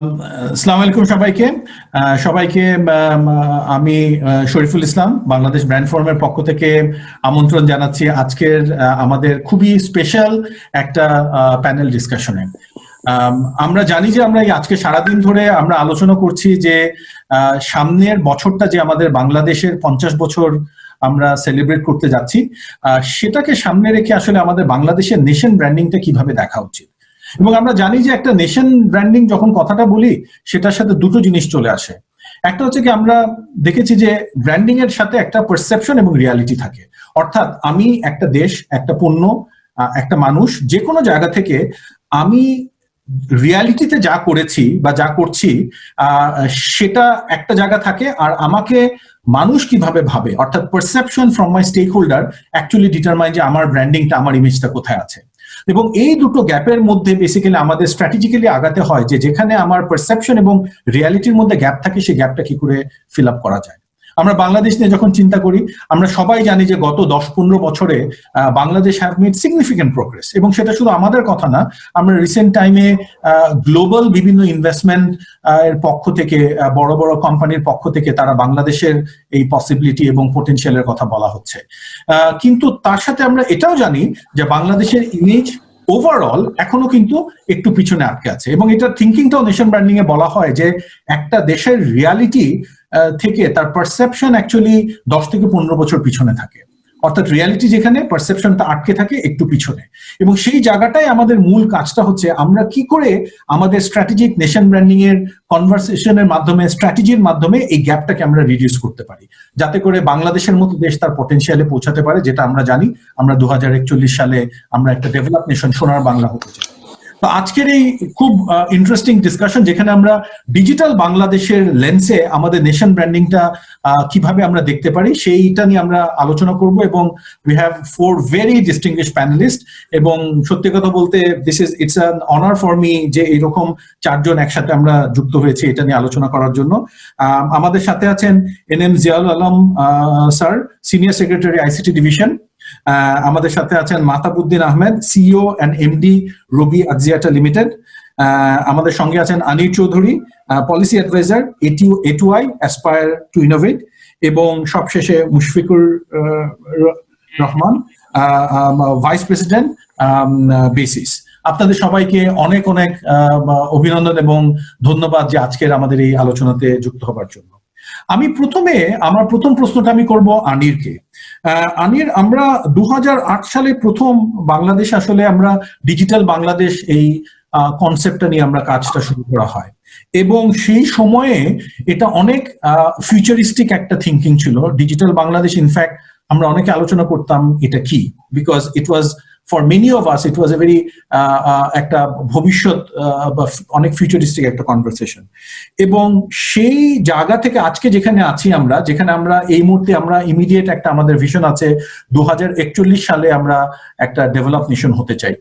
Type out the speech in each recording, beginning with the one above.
আসসালামু আলাইকুম সবাইকে আমি শরীফুল ইসলাম বাংলাদেশ ব্র্যান্ড ফোরামের পক্ষ থেকে আমন্ত্রণ জানাচ্ছি আজকের আমাদের খুবই স্পেশাল একটা প্যানেল ডিসকাশনে। আমরা জানি যে আমরা আজকে সারাদিন ধরে আমরা আলোচনা করছি যে সামনের বছরটা যে আমাদের বাংলাদেশের 50 বছর আমরা সেলিব্রেট করতে যাচ্ছি, সেটাকে সামনে রেখে আসলে আমাদের বাংলাদেশের নেশন ব্র্যান্ডিংটা কিভাবে দেখা উচিত। এবং আমরা জানি যে একটা নেশন ব্র্যান্ডিং যখন কথাটা বলি সেটার সাথে দুটো জিনিস চলে আসে। একটা হচ্ছে কি, আমরা দেখেছি যে ব্র্যান্ডিং এর সাথে একটা পারসেপশন এবং রিয়ালিটি থাকে। অর্থাৎ আমি একটা দেশ, একটা পণ্য, একটা মানুষ, যে কোনো জায়গা থেকে আমি রিয়ালিটিতে যা করেছি বা যা করছি সেটা একটা জায়গা থাকে, আর আমাকে মানুষ কিভাবে ভাবে, অর্থাৎ perception from my stakeholder actually determine যে আমার ব্র্যান্ডিংটা, আমার ইমেজটা কোথায় আছে। এবং এই দুটো গ্যাপের মধ্যে বেসিক্যালি আমাদের স্ট্র্যাটেজিক্যালি আগাতে হয়, যে যেখানে আমার পারসেপশন এবং রিয়ালিটির মধ্যে গ্যাপ থাকে সেই গ্যাপটা কি করে ফিল আপ করা যায়। আমরা বাংলাদেশ নিয়ে যখন চিন্তা করি, আমরা সবাই জানি যে গত 10-15 বছরে Bangladesh have made significant progress, এবং সেটা শুধু আমাদের কথা না, আমরা রিসেন্ট টাইমে গ্লোবাল বিভিন্ন ইনভেস্টমেন্ট এর পক্ষ থেকে, বড় বড় কোম্পানির পক্ষ থেকে তারা বাংলাদেশের এই পসিবিলিটি এবং পোটেনশিয়ালের কথা বলা হচ্ছে। কিন্তু তার সাথে আমরা এটাও জানি যে বাংলাদেশের ইমেজ ওভারঅল এখনো কিন্তু একটু পিছনে আটকে আছে, এবং এটা থিঙ্কিংটাও নেশন ব্র্যান্ডিং এ বলা হয় যে একটা দেশের রিয়ালিটি থেকে তার পারসেপশন অ্যাকচুয়ালি 10 থেকে 15 বছর পিছনে থাকে। অর্থাৎ রিয়ালিটি যেখানে, পারসেপশনটা আটকে থাকে একটু পিছনে। এবং সেই জায়গাটাই আমাদের মূল কাজটা হচ্ছে, আমরা কি করে আমাদের স্ট্র্যাটেজিক নেশন ব্র্যান্ডিং এর কনভারসেশনের মাধ্যমে, স্ট্র্যাটেজির মাধ্যমে এই গ্যাপটাকে আমরা রিডিউস করতে পারি, যাতে করে বাংলাদেশের মতো দেশ তার পটেনশিয়ালে পৌঁছাতে পারে, যেটা আমরা জানি আমরা 2041 সালে আমরা একটা ডেভেলপ নেশন, সোনার বাংলা হতে চাই। তো আজকের এই খুব ইন্টারেস্টিং ডিসকাশন, যেখানে আমরা ডিজিটাল বাংলাদেশের লেন্সে আমাদের নেশন ব্র্যান্ডিংটা কিভাবে আমরা দেখতে পারি সেইটা নিয়ে আমরা আলোচনা করব। এবং we have 4 very distinguished panelist, এবং সত্যি কথা বলতে it's an honour for me যে এইরকম 4 জন একসাথে আমরা যুক্ত হয়েছি এটা নিয়ে আলোচনা করার জন্য। আমাদের সাথে আছেন NM Ziaul Alam sir, senior secretary ICT division. আমাদের সাথে আছেন Mahtabuddin Ahmed, CEO and MD Robi Axiata limited. আমাদের সঙ্গে আছেন Anir Chowdhury, policy adviser A2I aspire to innovate. এবং সবশেষে মুশফিকুর রহমান, ভাইস প্রেসিডেন্ট বেসিস। আপনাদের সবাইকে অনেক অনেক অভিনন্দন এবং ধন্যবাদ যে আজকের আমাদের এই আলোচনাতে যুক্ত হবার জন্য। আমার প্রথম প্রশ্নটা আমি করব আনিরকে। আনির, আমরা 2008 সালে প্রথম বাংলাদেশ, আসলে আমরা ডিজিটাল বাংলাদেশ এই কনসেপ্টটা নিয়ে আমরা কাজটা শুরু করা হয়, এবং সেই সময়ে এটা অনেক ফিউচারিস্টিক একটা থিঙ্কিং ছিল। ডিজিটাল বাংলাদেশ ইনফ্যাক্ট আমরা অনেকে আলোচনা করতাম এটা কি, because it was for many of us it was a very একটা ভবিষ্যৎ বা অনেক ফিউচারিস্টিক একটা কনভারসেশন। এবং সেই জায়গা থেকে আজকে যেখানে আছি আমরা, যেখানে আমরা এই মুহূর্তে আমরা ইমিডিয়েট একটা আমাদের ভিশন আছে 2041 সালে আমরা একটা ডেভেলপ নেশন হতে চাই।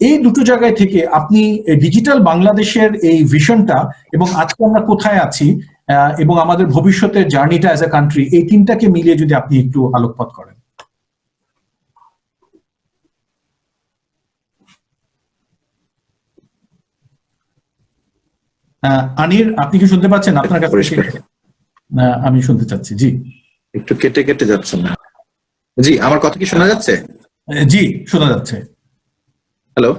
এই দুটো জায়গায় থেকে আপনি ডিজিটাল বাংলাদেশের এই ভিশনটা এবং আজকে আমরা কোথায় আছি এবং আমাদের ভবিষ্যতের জার্নিটা অ্যাজ এ কান্ট্রি, এই তিনটাকে মিলিয়ে যদি আপনি একটু আলোকপাত করেন। আনির, আপনি কি শুনতে পাচ্ছেন? আপনার কাছে আমি শুনতে চাচ্ছি। জি, একটু কেটে কেটে যাচ্ছে না। জি, আমার কথা কি শোনা যাচ্ছে? জি, শোনা যাচ্ছে। হ্যালো,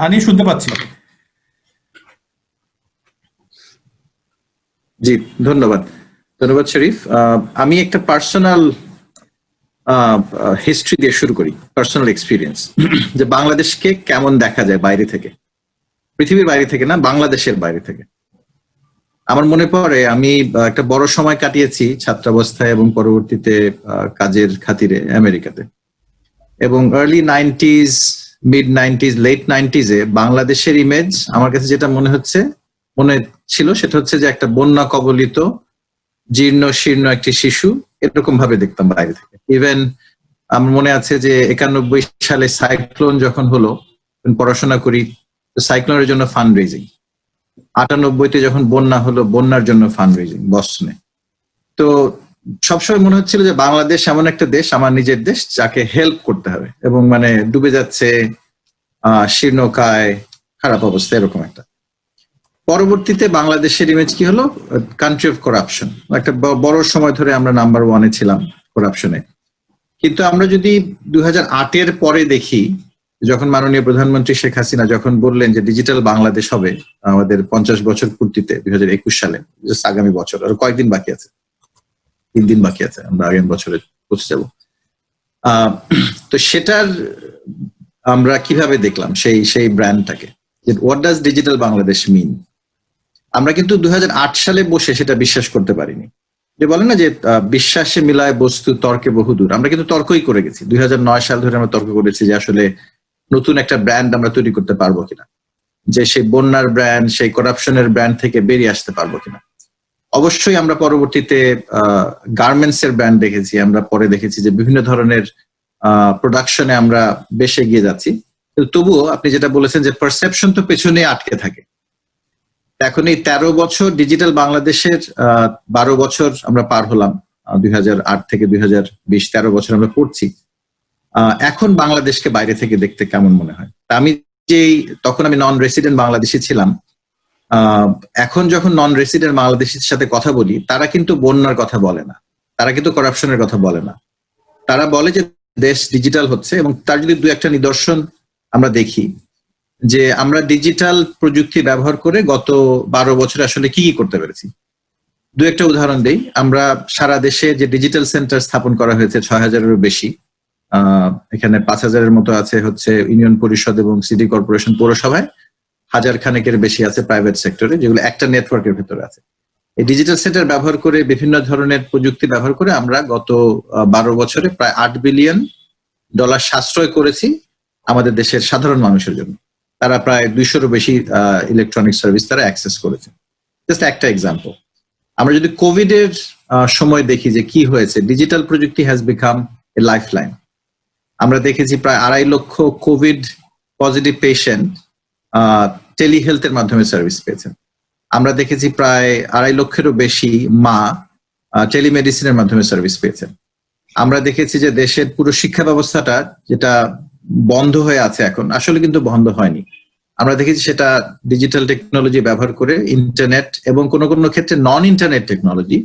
আনির, শুনতে পাচ্ছি। জি, ধন্যবাদ শরীফ। আমি একটা পার্সোনাল হিস্ট্রি দিয়ে শুরু করি, পার্সোনাল এক্সপিরিয়েন্স, যে বাংলাদেশকে কেমন দেখা যায় বাইরে থেকে, পৃথিবীর বাইরে থেকে না, বাংলাদেশের বাইরে থেকে। আমার মনে পড়ে আমি একটা বড় সময় কাটিয়েছি ছাত্রাবস্থায় এবং পরবর্তীতে কাজের খাতিরে আমেরিকাতে, এবং early 90s, mid 90s, late 90s এ বাংলাদেশের ইমেজ আমার কাছে যেটা মনে ছিল সেটা হচ্ছে যে একটা বন্যা কবলিত জীর্ণ শীর্ণ একটি শিশু, এরকম ভাবে দেখতাম বাইরে থেকে। ইভেন আমার মনে আছে যে 91 সালে সাইক্লোন যখন হলো, পড়াশোনা করি, সাইক্লোনের জন্য ফান্ড রেজিং। 98-তে যখন বন্যা হলো, বন্যার জন্য ফান্ড রেজিং বস্টনে। তো সবসময় মনে হচ্ছিল যে বাংলাদেশ এমন একটা দেশ, আমার নিজের দেশ, যাকে হেল্প করতে হবে, এবং মানে ডুবে যাচ্ছে, শীর্ণকায়, খারাপ অবস্থা, এরকম একটা। পরবর্তীতে বাংলাদেশের ইমেজ কি হলো? Country of corruption. একটা বড় সময় ধরে আমরা নাম্বার 1-এ ছিলাম করাপশনে। কিন্তু আমরা যদি 2008-এর পরে দেখি, যখন মাননীয় প্রধানমন্ত্রী শেখ হাসিনা যখন বললেন যে ডিজিটাল বাংলাদেশ হবে আমাদের 50 বছর পূর্তিতে 2021 সালে, আগামী বছর আর কয়েকদিন বাকি আছে, 3 দিন বাকি আছে, আমরা আগামী বছরে পৌঁছে যাব। তো সেটার আমরা কিভাবে দেখলাম সেই ব্র্যান্ডটাকে, যে হোয়াট ডাজ ডিজিটাল বাংলাদেশ মিন? আমরা কিন্তু 2008 সালে বসে সেটা বিশ্বাস করতে পারিনি। যে বলে না যে বিশ্বাসে মিলায় বস্তু তর্কে বহুদূর, আমরা কিন্তু তর্কই করে গেছি। 2009 সাল ধরে আমরা তর্ক করেছি যে আসলে নতুন একটা ব্র্যান্ড আমরা তৈরি করতে পারবো কিনা, যে সেই বন্যার ব্র্যান্ড, সেই করাপশনের ব্র্যান্ড থেকে বেরিয়ে আসতে পারবো কিনা। অবশ্যই আমরা পরবর্তীতে গার্মেন্টস এর ব্র্যান্ড দেখেছি, আমরা পরে দেখেছি যে বিভিন্ন ধরনের প্রোডাকশনে আমরা বেশ এগিয়ে যাচ্ছি। কিন্তু তবুও আপনি যেটা বলেছেন যে পারসেপশন তো পেছনে আটকে থাকে। এখন এই 13 বছর ডিজিটাল বাংলাদেশের 12 বছর আমরা পার হলাম, 2008 থেকে 2020, 13 বছর আমরা পড়ছি। এখন বাংলাদেশকে বাইরে থেকে দেখতে কেমন মনে হয়? আমি তখন আমি নন রেসিডেন্ট বাংলাদেশি ছিলাম। এখন যখন নন রেসিডেন্ট বাংলাদেশির সাথে কথা বলি, তারা কিন্তু বন্যার কথা বলে না, তারা কিন্তু করাপশনের কথা বলে না। তারা বলে যে দেশ ডিজিটাল হচ্ছে, এবং তার যদি 2-1টা নিদর্শন আমরা দেখি, যে আমরা ডিজিটাল প্রযুক্তি ব্যবহার করে গত 12 বছরে আসলে কি কি করতে পেরেছি। 2-1টা উদাহরণ দেই। আমরা সারা দেশে যে ডিজিটাল সেন্টার স্থাপন করা হয়েছে 6000-এরও বেশি, এখানে 5000-এর মতো আছে হচ্ছে ইউনিয়ন পরিষদ এবং সিটি কর্পোরেশন পৌরসভায়, 1000 খানেকের বেশি আছে প্রাইভেট সেক্টরে, যেগুলো একটা নেটওয়ার্কের ভেতরে আছে। এই ডিজিটাল সেন্টার ব্যবহার করে, বিভিন্ন ধরনের প্রযুক্তি ব্যবহার করে আমরা গত 12 বছরে প্রায় $8 বিলিয়ন সাশ্রয় করেছি আমাদের দেশের সাধারণ মানুষের জন্য। তারা প্রায় 200-এরও বেশি ইলেকট্রনিক সার্ভিস তারা অ্যাক্সেস করেছে। জাস্ট একটা এক্সাম্পল। আমরা যদি কোভিড এর সময় দেখি যে কি হয়েছে, ডিজিটাল প্রযুক্তি has become a life line. আমরা দেখেছি প্রায় 2.5 লক্ষ কোভিড পজিটিভ পেশেন্ট টেলিহেলথের মাধ্যমে সার্ভিস পেয়েছেন। আমরা দেখেছি প্রায় 2.5 লক্ষেরও বেশি মা টেলিমেডিসিনের মাধ্যমে সার্ভিস পেয়েছেন। আমরা দেখেছি যে দেশের পুরো শিক্ষা ব্যবস্থাটা যেটা বন্ধ হয়ে আছে এখন, আসলে কিন্তু বন্ধ হয়নি। আমরা দেখেছি সেটা ডিজিটাল টেকনোলজি ব্যবহার করে, ইন্টারনেট এবং কোনো কোনো ক্ষেত্রে নন ইন্টারনেট টেকনোলজি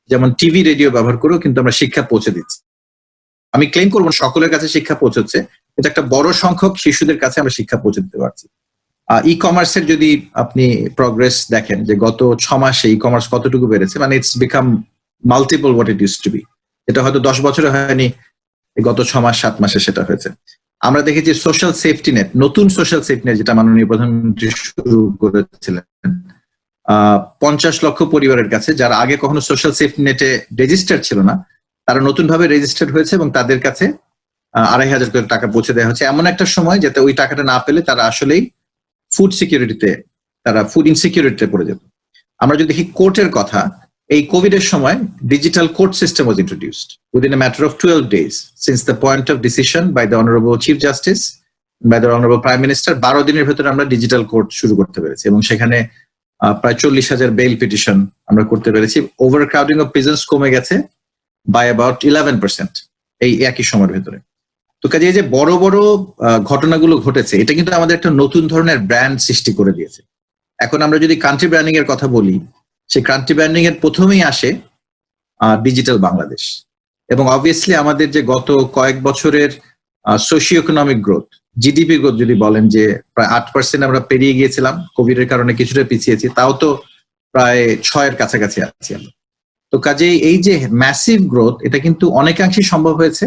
যেমন টিভি, রেডিও ব্যবহার করেও কিন্তু আমরা শিক্ষা পৌঁছে দিচ্ছি। আমি ক্লেম করবো সকলের কাছে শিক্ষা পৌঁছচ্ছে, কিন্তু একটা বড় সংখ্যক শিশুদের কাছে আমরা শিক্ষা পৌঁছে দিতে পারছি। ই কমার্সের যদি আপনি প্রগ্রেস দেখেন, যে গত 6 মাসে ই কমার্স কতটুকু বেড়েছে, মানে it's become multiple what it used to be. এটা হয়তো 10 বছরে হয়নি, গত 6 মাস 7 মাসে সেটা হয়েছে। আমরা দেখেছি সোশ্যাল সেফটি নেট, নতুন সোশ্যাল সেফটি নেট যেটা মাননীয় প্রধানমন্ত্রী শুরু করেছিলেন, 50 লক্ষ পরিবারের কাছে যারা আগে কখনো সোশ্যাল সেফটি নেটে রেজিস্টার ছিল না, তারা নতুন ভাবে রেজিস্টার্ড হয়েছে এবং তাদের কাছে 2500 করে টাকা পৌঁছে দেওয়া হচ্ছে এমন একটা সময়, যাতে ওই টাকাটা না পেলে তারা আসলেই ফুড সিকিউরিটিতে, তারা ফুড ইনসিকিউরিটিতে পড়ে যেত। আমরা যদি দেখি কোর্টের কথা, এই কোভিড এর সময় digital court system was introduced within a matter of 12 days since the point of decision by the honourable chief justice, by the honourable prime minister. 12 দিনের ভেতরে আমরা ডিজিটাল কোর্ট শুরু করতে পেরেছি, এবং সেখানে প্রায় 40,000 বেইল পিটিশন আমরা করতে পেরেছি। ওভারক্রাউডিং অফ প্রিজনস কমে গেছে বাই অ্যাবাউট 11% এই একই সময়ের ভেতরে। তো কাজে এই যে বড় বড় ঘটনাগুলো ঘটেছে, এটা কিন্তু আমাদের একটা নতুন ধরনের ব্র্যান্ড সৃষ্টি করে দিয়েছে। এখন আমরা যদি কান্ট্রি ব্র্যান্ডিং এর কথা বলি, সেই কান্ট্রি ব্র্যান্ডিং এর প্রথমেই আসে ডিজিটাল বাংলাদেশ। এবং অবভিয়াসলি আমাদের যে গত কয়েক বছরের socio economic growth, GDP growth যদি বলেন যে প্রায় 8% আমরা পেরিয়ে গিয়েছিলাম, কোভিড এর কারণে কিছুটা পিছিয়েছি, তাও তো প্রায় 6-এর কাছাকাছি আছি আমরা। তো কাজেই এই যে ম্যাসিভ গ্রোথ, এটা কিন্তু অনেকাংশেই সম্ভব হয়েছে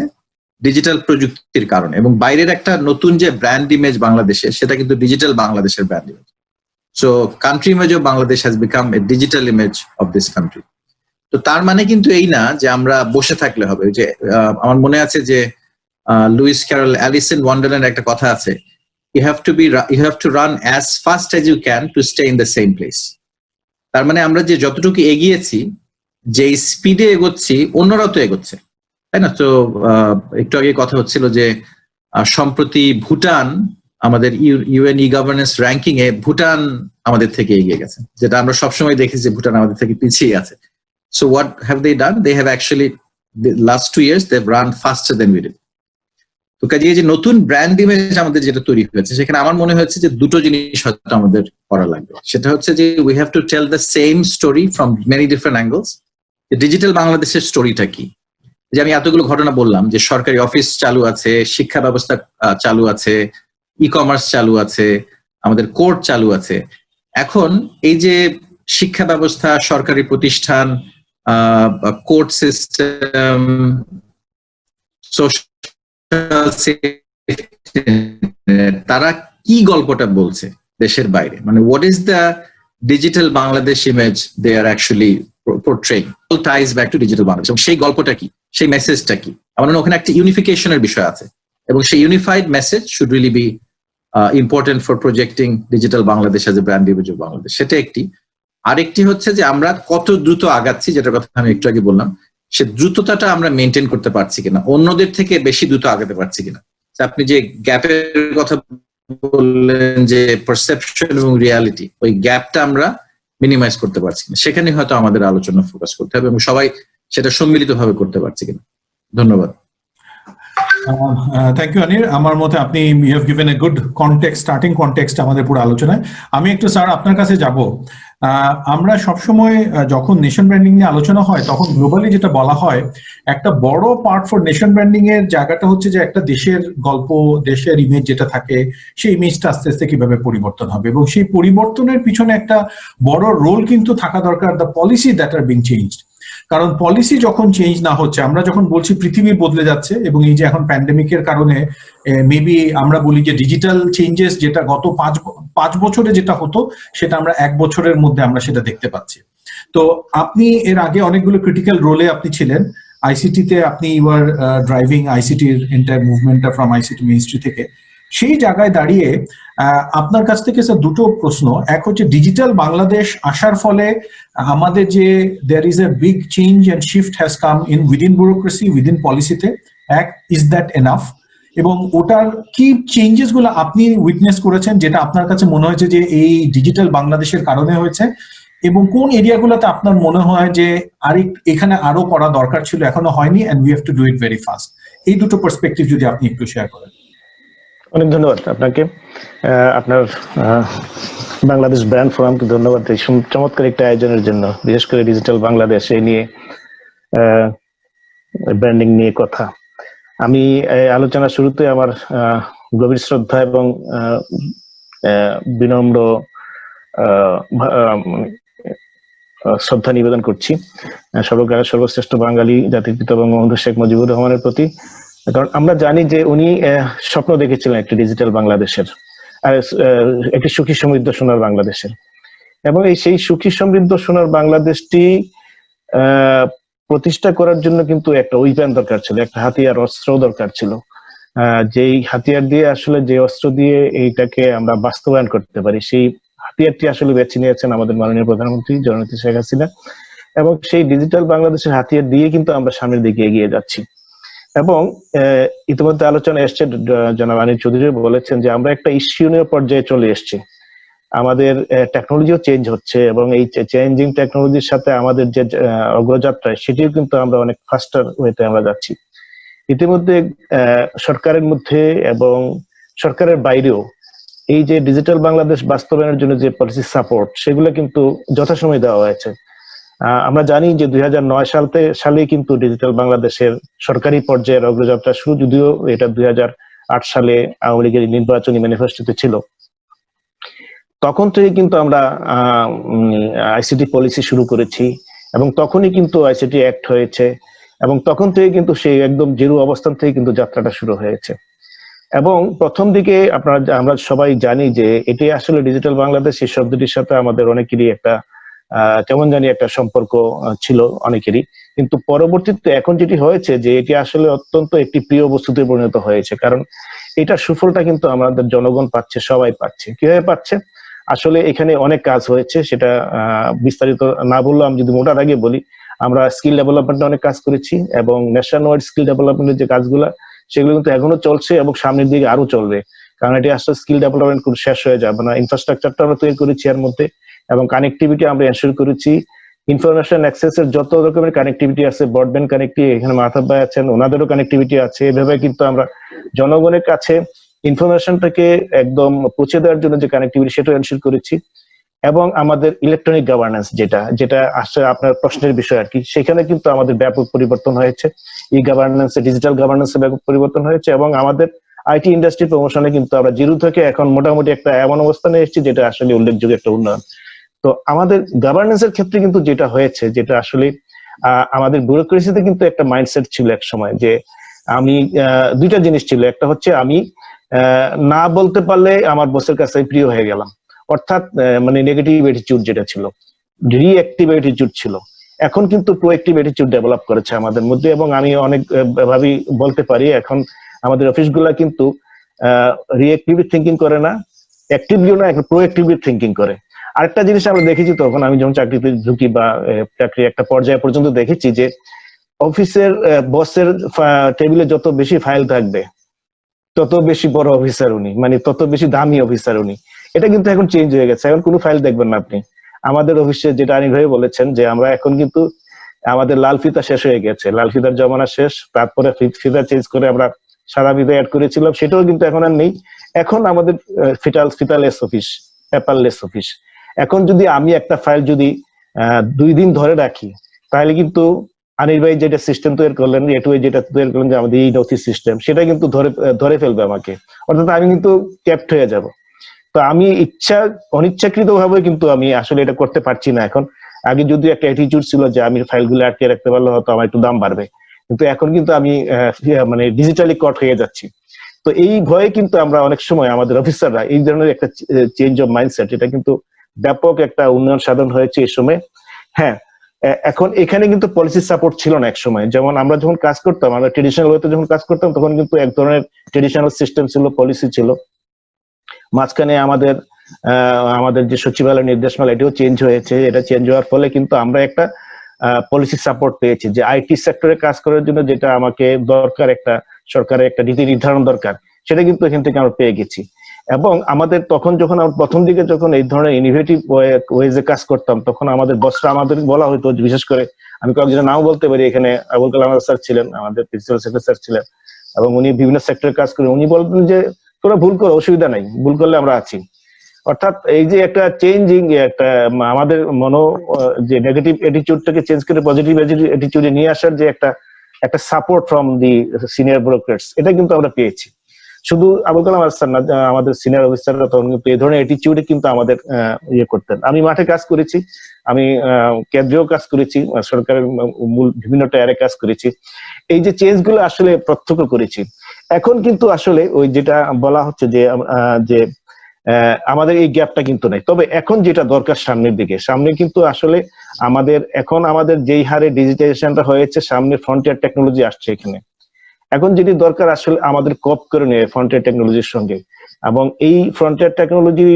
ডিজিটাল প্রযুক্তির কারণে। এবং বাইরের একটা নতুন যে ব্র্যান্ড ইমেজ বাংলাদেশের, সেটা কিন্তু ডিজিটাল বাংলাদেশের brand image. So country image of Bangladesh has become a digital image of this country. তো তার মানে কিন্তু এই না যে আমরা বসে থাকলে হবে। যে আমার মনে আছে যে Lewis Carroll Alice in Wonderland একটা কথা আছে, you have to run as fast as you can to stay in the same place. তার মানে আমরা যে যতটুকু এগিয়েছি, যে স্পিডে এগোচ্ছি, অন্যরাও তো এগোচ্ছে, তাই না? তো একটু আগে কথা হচ্ছিল যে সম্প্রতি ভুটান আমাদের ইউএন ই গভর্নেন্স র্যাঙ্কিং এ ভুটান আমাদের থেকে এগিয়ে গেছে, যেটা আমরা সবসময় দেখেছি যে ভুটান আমাদের থেকে পিছিয়ে আছে। So what have they done? They have actually, the last 2 years, they've run faster than we did. তো কাজে এই যে নতুন ব্র্যান্ড ইমেজ আমাদের যেটা তৈরি হয়েছে, সেখানে আমার মনে হয়েছে যে দুটো জিনিস হয়তো আমাদের করা লাগবে। সেটা হচ্ছে যে we have to tell the same story from many different angles. Digital বাংলাদেশের স্টোরিটা কি, যে আমি এতগুলো ঘটনা বললাম, যে সরকারি অফিস চালু আছে, শিক্ষা ব্যবস্থা চালু আছে, ই কমার্স চালু আছে, আমাদের কোর্ট চালু আছে। এখন এই যে শিক্ষা ব্যবস্থা, সরকারি প্রতিষ্ঠান, কোর্ট সিস্টেম, তারা কি গল্পটা বলছে দেশের বাইরে, মানে what is the digital Bangladesh image they are actually portraying, ties back to digital Bangladesh, এবং সেই গল্পটা কি, সেই মেসেজটা কি। আমার মনে হয় ওখানে একটা ইউনিফিকেশনের বিষয় আছে, এবং সেই unified message should really be important for projecting digital Bangladesh as a brand image of Bangladesh. সেটা একটি। আরেকটি হচ্ছে যে আমরা কত দ্রুত আগাচ্ছি, যেটার কথা আমি একটু আগে বললাম, সে দ্রুততাটা আমরা মেনটেন করতে পারছি কিনা, অন্যদের থেকে বেশি দ্রুত আগাতে পারছি কিনা। আপনি যে গ্যাপের কথা বললেন, যে পারসেপশন এবং রিয়ালিটি, ওই গ্যাপটা আমরা মিনিমাইজ করতে পারছি কিনা, সেখানে হয়তো আমাদের আলোচনা ফোকাস করতে হবে, এবং সবাই সেটা সম্মিলিতভাবে করতে পারছি কিনা। ধন্যবাদ। Thank you Anir. আমার মতে আপনি you have given a good context, starting context আমাদের পুরো আলোচনায়। আমি একটু স্যার আপনার কাছে যাব। আমরা সবসময় যখন নেশন ব্র্যান্ডিং নিয়ে আলোচনা হয়, তখন গ্লোবালি যেটা বলা হয়, একটা বড় পার্ট ফর নেশন ব্র্যান্ডিং এর জায়গাটা হচ্ছে যে একটা দেশের গল্প, দেশের ইমেজ যেটা থাকে, সেই ইমেজটা আস্তে আস্তে কিভাবে পরিবর্তন হবে, এবং সেই পরিবর্তনের পিছনে একটা বড় রোল কিন্তু থাকা দরকার, the policy that are being changed. কারণ পলিসি যখন চেঞ্জ না হচ্ছে, আমরা যখন বলছি পৃথিবী বদলে যাচ্ছে, এবং এই যে এখন প্যান্ডেমিকের কারণে মেবি আমরা বলি যে ডিজিটাল চেঞ্জেস যেটা গত 5 বছরে যেটা হতো, সেটা আমরা 1 বছরের মধ্যে আমরা সেটা দেখতে পাচ্ছি। তো আপনি এর আগে অনেকগুলো ক্রিটিক্যাল রোলে আপনি ছিলেন। আইসিটিতে আপনি ইউর ড্রাইভিং আইসিটির এন্টায়ার মুভমেন্টটা ফ্রম আইসিটি মিনিস্ট্রি থেকে। সেই জায়গায় দাঁড়িয়ে আপনার কাছ থেকে স্যার দুটো প্রশ্ন। এক হচ্ছে ডিজিটাল বাংলাদেশ আসার ফলে আমাদের যে there is a big change and shift has come in within bureaucracy, within পলিসিতে। এক, ইজ দ্যাট এনাফ? এবং ওটার কি চেঞ্জেস গুলো আপনি উইটনেস করেছেন, যেটা আপনার কাছে মনে হয়েছে যে এই ডিজিটাল বাংলাদেশের কারণে হয়েছে, এবং কোন এরিয়াগুলোতে আপনার মনে হয় যে এখানে আরো করা দরকার ছিল, এখনো হয়নি, and we have to do it very fast? এই দুটো পার্সপেক্টিভ যদি আপনি একটু শেয়ার করেন। অনেক ধন্যবাদ আপনাকে, আপনার বাংলাদেশ ব্র্যান্ড ফোরামকে ধন্যবাদ এই চমৎকার একটা আয়োজনের জন্য, বিশেষ করে ডিজিটাল বাংলাদেশ এই নিয়ে, ব্র্যান্ডিং নিয়ে কথা। আমি আলোচনার শুরুতে আমার গভীর শ্রদ্ধা এবং বিনম্র শ্রদ্ধা নিবেদন করছি সর্বকালের সর্বশ্রেষ্ঠ বাঙালি জাতির পিতা বঙ্গবন্ধু শেখ মুজিবুর রহমানের প্রতি। কারণ আমরা জানি যে উনি স্বপ্ন দেখেছিলেন একটি ডিজিটাল বাংলাদেশের, একটি সুখী সমৃদ্ধ সোনার বাংলাদেশের, এবং সেই সুখী সমৃদ্ধ সোনার বাংলাদেশটি প্রতিষ্ঠা করার জন্য কিন্তু একটা উইপেন দরকার ছিল, একটা হাতিয়ার, অস্ত্র দরকার ছিল, যেই হাতিয়ার দিয়ে আসলে, যে অস্ত্র দিয়ে এইটাকে আমরা বাস্তবায়ন করতে পারি, সেই হাতিয়ারটি আসলে বেছে নিয়েছেন আমাদের মাননীয় প্রধানমন্ত্রী জননেত্রী শেখ হাসিনা। এবং সেই ডিজিটাল বাংলাদেশের হাতিয়ার দিয়ে কিন্তু আমরা সামনের দিকে এগিয়ে যাচ্ছি। এবং ইতিমধ্যে আলোচনা এসছে, জনাব আনির চৌধুরী বলেছেন যে আমরা একটা ইস্যুনীয় পর্যায়ে চলে এসেছি, আমাদের টেকনোলজিও চেঞ্জ হচ্ছে, এবং এই চেঞ্জিং টেকনোলজির সাথে আমাদের যে অগ্রযাত্রা, সেটিও কিন্তু আমরা অনেক ফাস্টার ওয়েতে আমরা যাচ্ছি। ইতিমধ্যে সরকারের মধ্যে এবং সরকারের বাইরেও এই যে ডিজিটাল বাংলাদেশ বাস্তবায়নের জন্য যে পলিসি সাপোর্ট, সেগুলো কিন্তু যথাসময়ে দেওয়া হয়েছে। আমরা জানি যে 2009 সালে কিন্তু ডিজিটাল বাংলাদেশের সরকারি পর্যায়ের অগ্রযাত্রা শুরু, যদিও এটা 2008 সালে আওয়ামী লীগের নির্বাচনী ম্যানিফেস্টোতে ছিল। তখন থেকে কিন্তু আমরা আইসিটি পলিসি শুরু করেছি, এবং তখনই কিন্তু আইসিটি অ্যাক্ট হয়েছে, এবং তখন থেকে কিন্তু সেই একদম জিরো অবস্থান থেকে কিন্তু যাত্রাটা শুরু হয়েছে। এবং প্রথম দিকে আমরা সবাই জানি যে এটি আসলে ডিজিটাল বাংলাদেশ এই শব্দটির সাথে আমাদের অনেকেরই একটা কেমন জানি একটা সম্পর্ক ছিল অনেকেরই, কিন্তু পরবর্তীতে এখন যেটি হয়েছে যে এটি আসলে অত্যন্ত একটি প্রিয় বস্তুতে পরিণত হয়েছে। কারণ এটার সুফলটা কিন্তু আমাদের জনগণ পাচ্ছে, সবাই পাচ্ছে। কিভাবে পাচ্ছে? আসলে এখানে অনেক কাজ হয়েছে, সেটা বিস্তারিত না বললেও আমি যদি মোটা দাগে বলি, আমরা স্কিল ডেভেলপমেন্টে অনেক কাজ করেছি, এবং ন্যাশনাল ওয়াইড স্কিল ডেভেলপমেন্টের যে কাজগুলো, সেগুলো কিন্তু এখনো চলছে এবং সামনের দিকে আরো চলবে। কারণ এটি আসলে স্কিল ডেভেলপমেন্ট খুব শেষ হয়ে যাবে না। ইনফ্রাস্ট্রাকচারটা আমরা তৈরি করেছি এর মধ্যে, এবং কানেক্টিভিটি আমরা এনশিওর করেছি ইনফরমেশন অ্যাক্সেসের যত রকমের কানেক্টিভিটি আছে, ব্রডব্যান্ড কানেক্টিভিটি, এখানে মাহতাব ভাই আছেন, ওনাদেরও কানেক্টিভিটি আছে। এভাবে কিন্তু আমরা জনগণের কাছে ইনফরমেশনটাকে একদম পৌঁছে দেওয়ার জন্য যে কানেক্টিভিটি, সেটা এনশিওর করেছি। এবং আমাদের ইলেকট্রনিক গভর্নেন্স, যেটা আসলে আপনার প্রশ্নের বিষয় আর কি, সেখানে কিন্তু আমাদের ব্যাপক পরিবর্তন হয়েছে। ই গভর্নেন্সে, ডিজিটাল গভর্নেন্সে ব্যাপক পরিবর্তন হয়েছে। এবং আমাদের আইটি ইন্ডাস্ট্রি প্রমোশনে কিন্তু আমরা জিরো থেকে এখন মোটামুটি একটা এমন অবস্থানে এসেছি যেটা আসলে উল্লেখযোগ্য একটা উন্নয়ন। তো আমাদের গভর্নেন্সের ক্ষেত্রে কিন্তু যেটা হয়েছে, যেটা আসলে আমাদের ব্যুরোক্রেসিতে কিন্তু একটা মাইন্ডসেট ছিল এক সময়, যে আমি দুইটা জিনিস ছিল। একটা হচ্ছে আমি না বলতে পারলে আমার বসের কাছে প্রিয় হয়ে গেলাম, অর্থাৎ মানে নেগেটিভ অ্যাটিটিউড যেটা ছিল, রিঅ্যাক্টিভ অ্যাটিটিউড ছিল। এখন কিন্তু প্রোঅ্যাক্টিভ অ্যাটিটিউড ডেভেলপ করেছে আমাদের মধ্যে, এবং আমি অনেক ভাবেই বলতে পারি এখন আমাদের অফিসগুলা কিন্তু রিঅ্যাক্টিভলি থিঙ্কিং করে না, অ্যাক্টিভলিও না, এখন প্রোঅ্যাক্টিভলি থিঙ্কিং করে। আরেকটা জিনিস আমরা দেখেছি, তখন আমি যখন চাকরিতে ঢুকি বা চাকরি একটা পর্যায়ে পর্যন্ত দেখেছি যে অফিসের বসের টেবিলে যত বেশি ফাইল থাকবে তত বেশি বড় অফিসার উনি, মানে তত বেশি দামি অফিসার উনি। এটা কিন্তু এখন চেঞ্জ হয়ে গেছে, এখন কোনো ফাইল দেখবেন না আপনি। আমাদের অফিসে যেটা আনিক ভাই বলেছেন যে আমরা এখন কিন্তু আমাদের লাল ফিতা শেষ হয়ে গেছে, লাল ফিতার জমানা শেষ, তারপরে ফিতা চেঞ্জ করে আমরা সাদা ফিতা অ্যাড করেছিলাম, সেটাও কিন্তু এখন আর নেই। এখন আমাদের ফিতালেস অফিস, পেপারলেস অফিস। এখন যদি আমি একটা ফাইল যদি 2 দিন ধরে রাখি, তাহলে কিন্তু আনির ভাই যেটা সিস্টেম তৈরি করলেন, যেটা তৈরি করলেন যে আমাদের এই নথি সিস্টেম, সেটা কিন্তু ধরে ফেলবে আমাকে, অর্থাৎ আমি কিন্তু ক্যাপ্ট হয়ে যাব। তো আমি অনিচ্ছাকৃত ভাবে কিন্তু আমি আসলে এটা করতে পারছি না এখন। আগে যদি একটা অ্যাটিটিউড ছিল যে আমি ফাইলগুলো আটকে রাখতে পারলে হয়তো আমার একটু দাম বাড়বে, কিন্তু এখন কিন্তু আমি মানে ডিজিটালি কট হয়ে যাচ্ছি। তো এই ভয়ে কিন্তু আমরা অনেক সময় আমাদের অফিসাররা এই ধরনের একটা চেঞ্জ অফ মাইন্ডসেট, এটা কিন্তু ব্যাপক একটা উন্নয়ন সাধন হয়েছে এই সময়। হ্যাঁ, এখন এখানে কিন্তু পলিসি সাপোর্ট ছিল না এক সময়। যেমন আমরা যখন কাজ করতাম, আমরা ট্রেডিশনাল ওয়েতে যখন কাজ করতাম, তখন কিন্তু এক ধরনের ট্রেডিশনাল সিস্টেম ছিল, পলিসি ছিল। মাঝখানে আমাদের যে সচিবালয় নির্দেশমালা, এটাও চেঞ্জ হয়েছে। এটা চেঞ্জ হওয়ার ফলে কিন্তু আমরা একটা পলিসি সাপোর্ট পেয়েছি, যে আইটি সেক্টরে কাজ করার জন্য যেটা আমাকে দরকার, একটা সরকারের একটা নীতি নির্ধারণ দরকার, সেটা কিন্তু এখান থেকে আমরা পেয়ে গেছি। এবং আমাদের তখন যখন প্রথম দিকে যখন এই ধরনের ইনোভেটিভ ওয়েজে কাজ করতাম, তখন আমাদের বসরা আমাদের বলা হতো, বিশেষ করে আমি কয়েকজনের নাও বলতে পারি, এখানে আবুল কালাম স্যার ছিলেন, আমাদের প্রিন্সিপাল সেক্রেটারি স্যার ছিলেন, এবং উনি বিভিন্ন সেক্টরে কাজ করেন। উনি বলতেন যে তোরা ভুল করো, অসুবিধা নাই, ভুল করলে আমরা আছি। অর্থাৎ এই যে একটা চেঞ্জিং, একটা আমাদের যে নেগেটিভ অ্যাটিটিউডটাকে চেঞ্জ করে পজিটিভ অ্যাটিটিউডে নিয়ে আসার যে একটা support from the senior bureaucrats, এটা কিন্তু আমরা পেয়েছি। শুধু আবুল কালাম স্যার না, আমাদের সিনিয়র অফিসাররা তখন কিন্তু এই ধরনের অ্যাটিটিউডে কিন্তু আমাদের ইয়ে করতেন। আমি মাঠে কাজ করেছি, আমি কেন্দ্রীয় কাজ করেছি, সরকারের মূল বিভিন্ন টায়ারে কাজ করেছি, এই যে চেঞ্জ গুলো আসলে প্রত্যক্ষ করেছি। এখন কিন্তু আসলে ওই যেটা বলা হচ্ছে যে আমাদের এই গ্যাপটা কিন্তু নাই। তবে এখন যেটা দরকার সামনে কিন্তু আসলে আমাদের যেই হারে ডিজিটাইজেশনটা হয়েছে, সামনে ফ্রন্টিয়ার টেকনোলজি আসছে এখানে। এখন যেটি দরকার আসলে আমাদের কপ করে নিয়ে ফ্রন্টিয়ার টেকনোলজির সঙ্গে, এবং এই frontier technology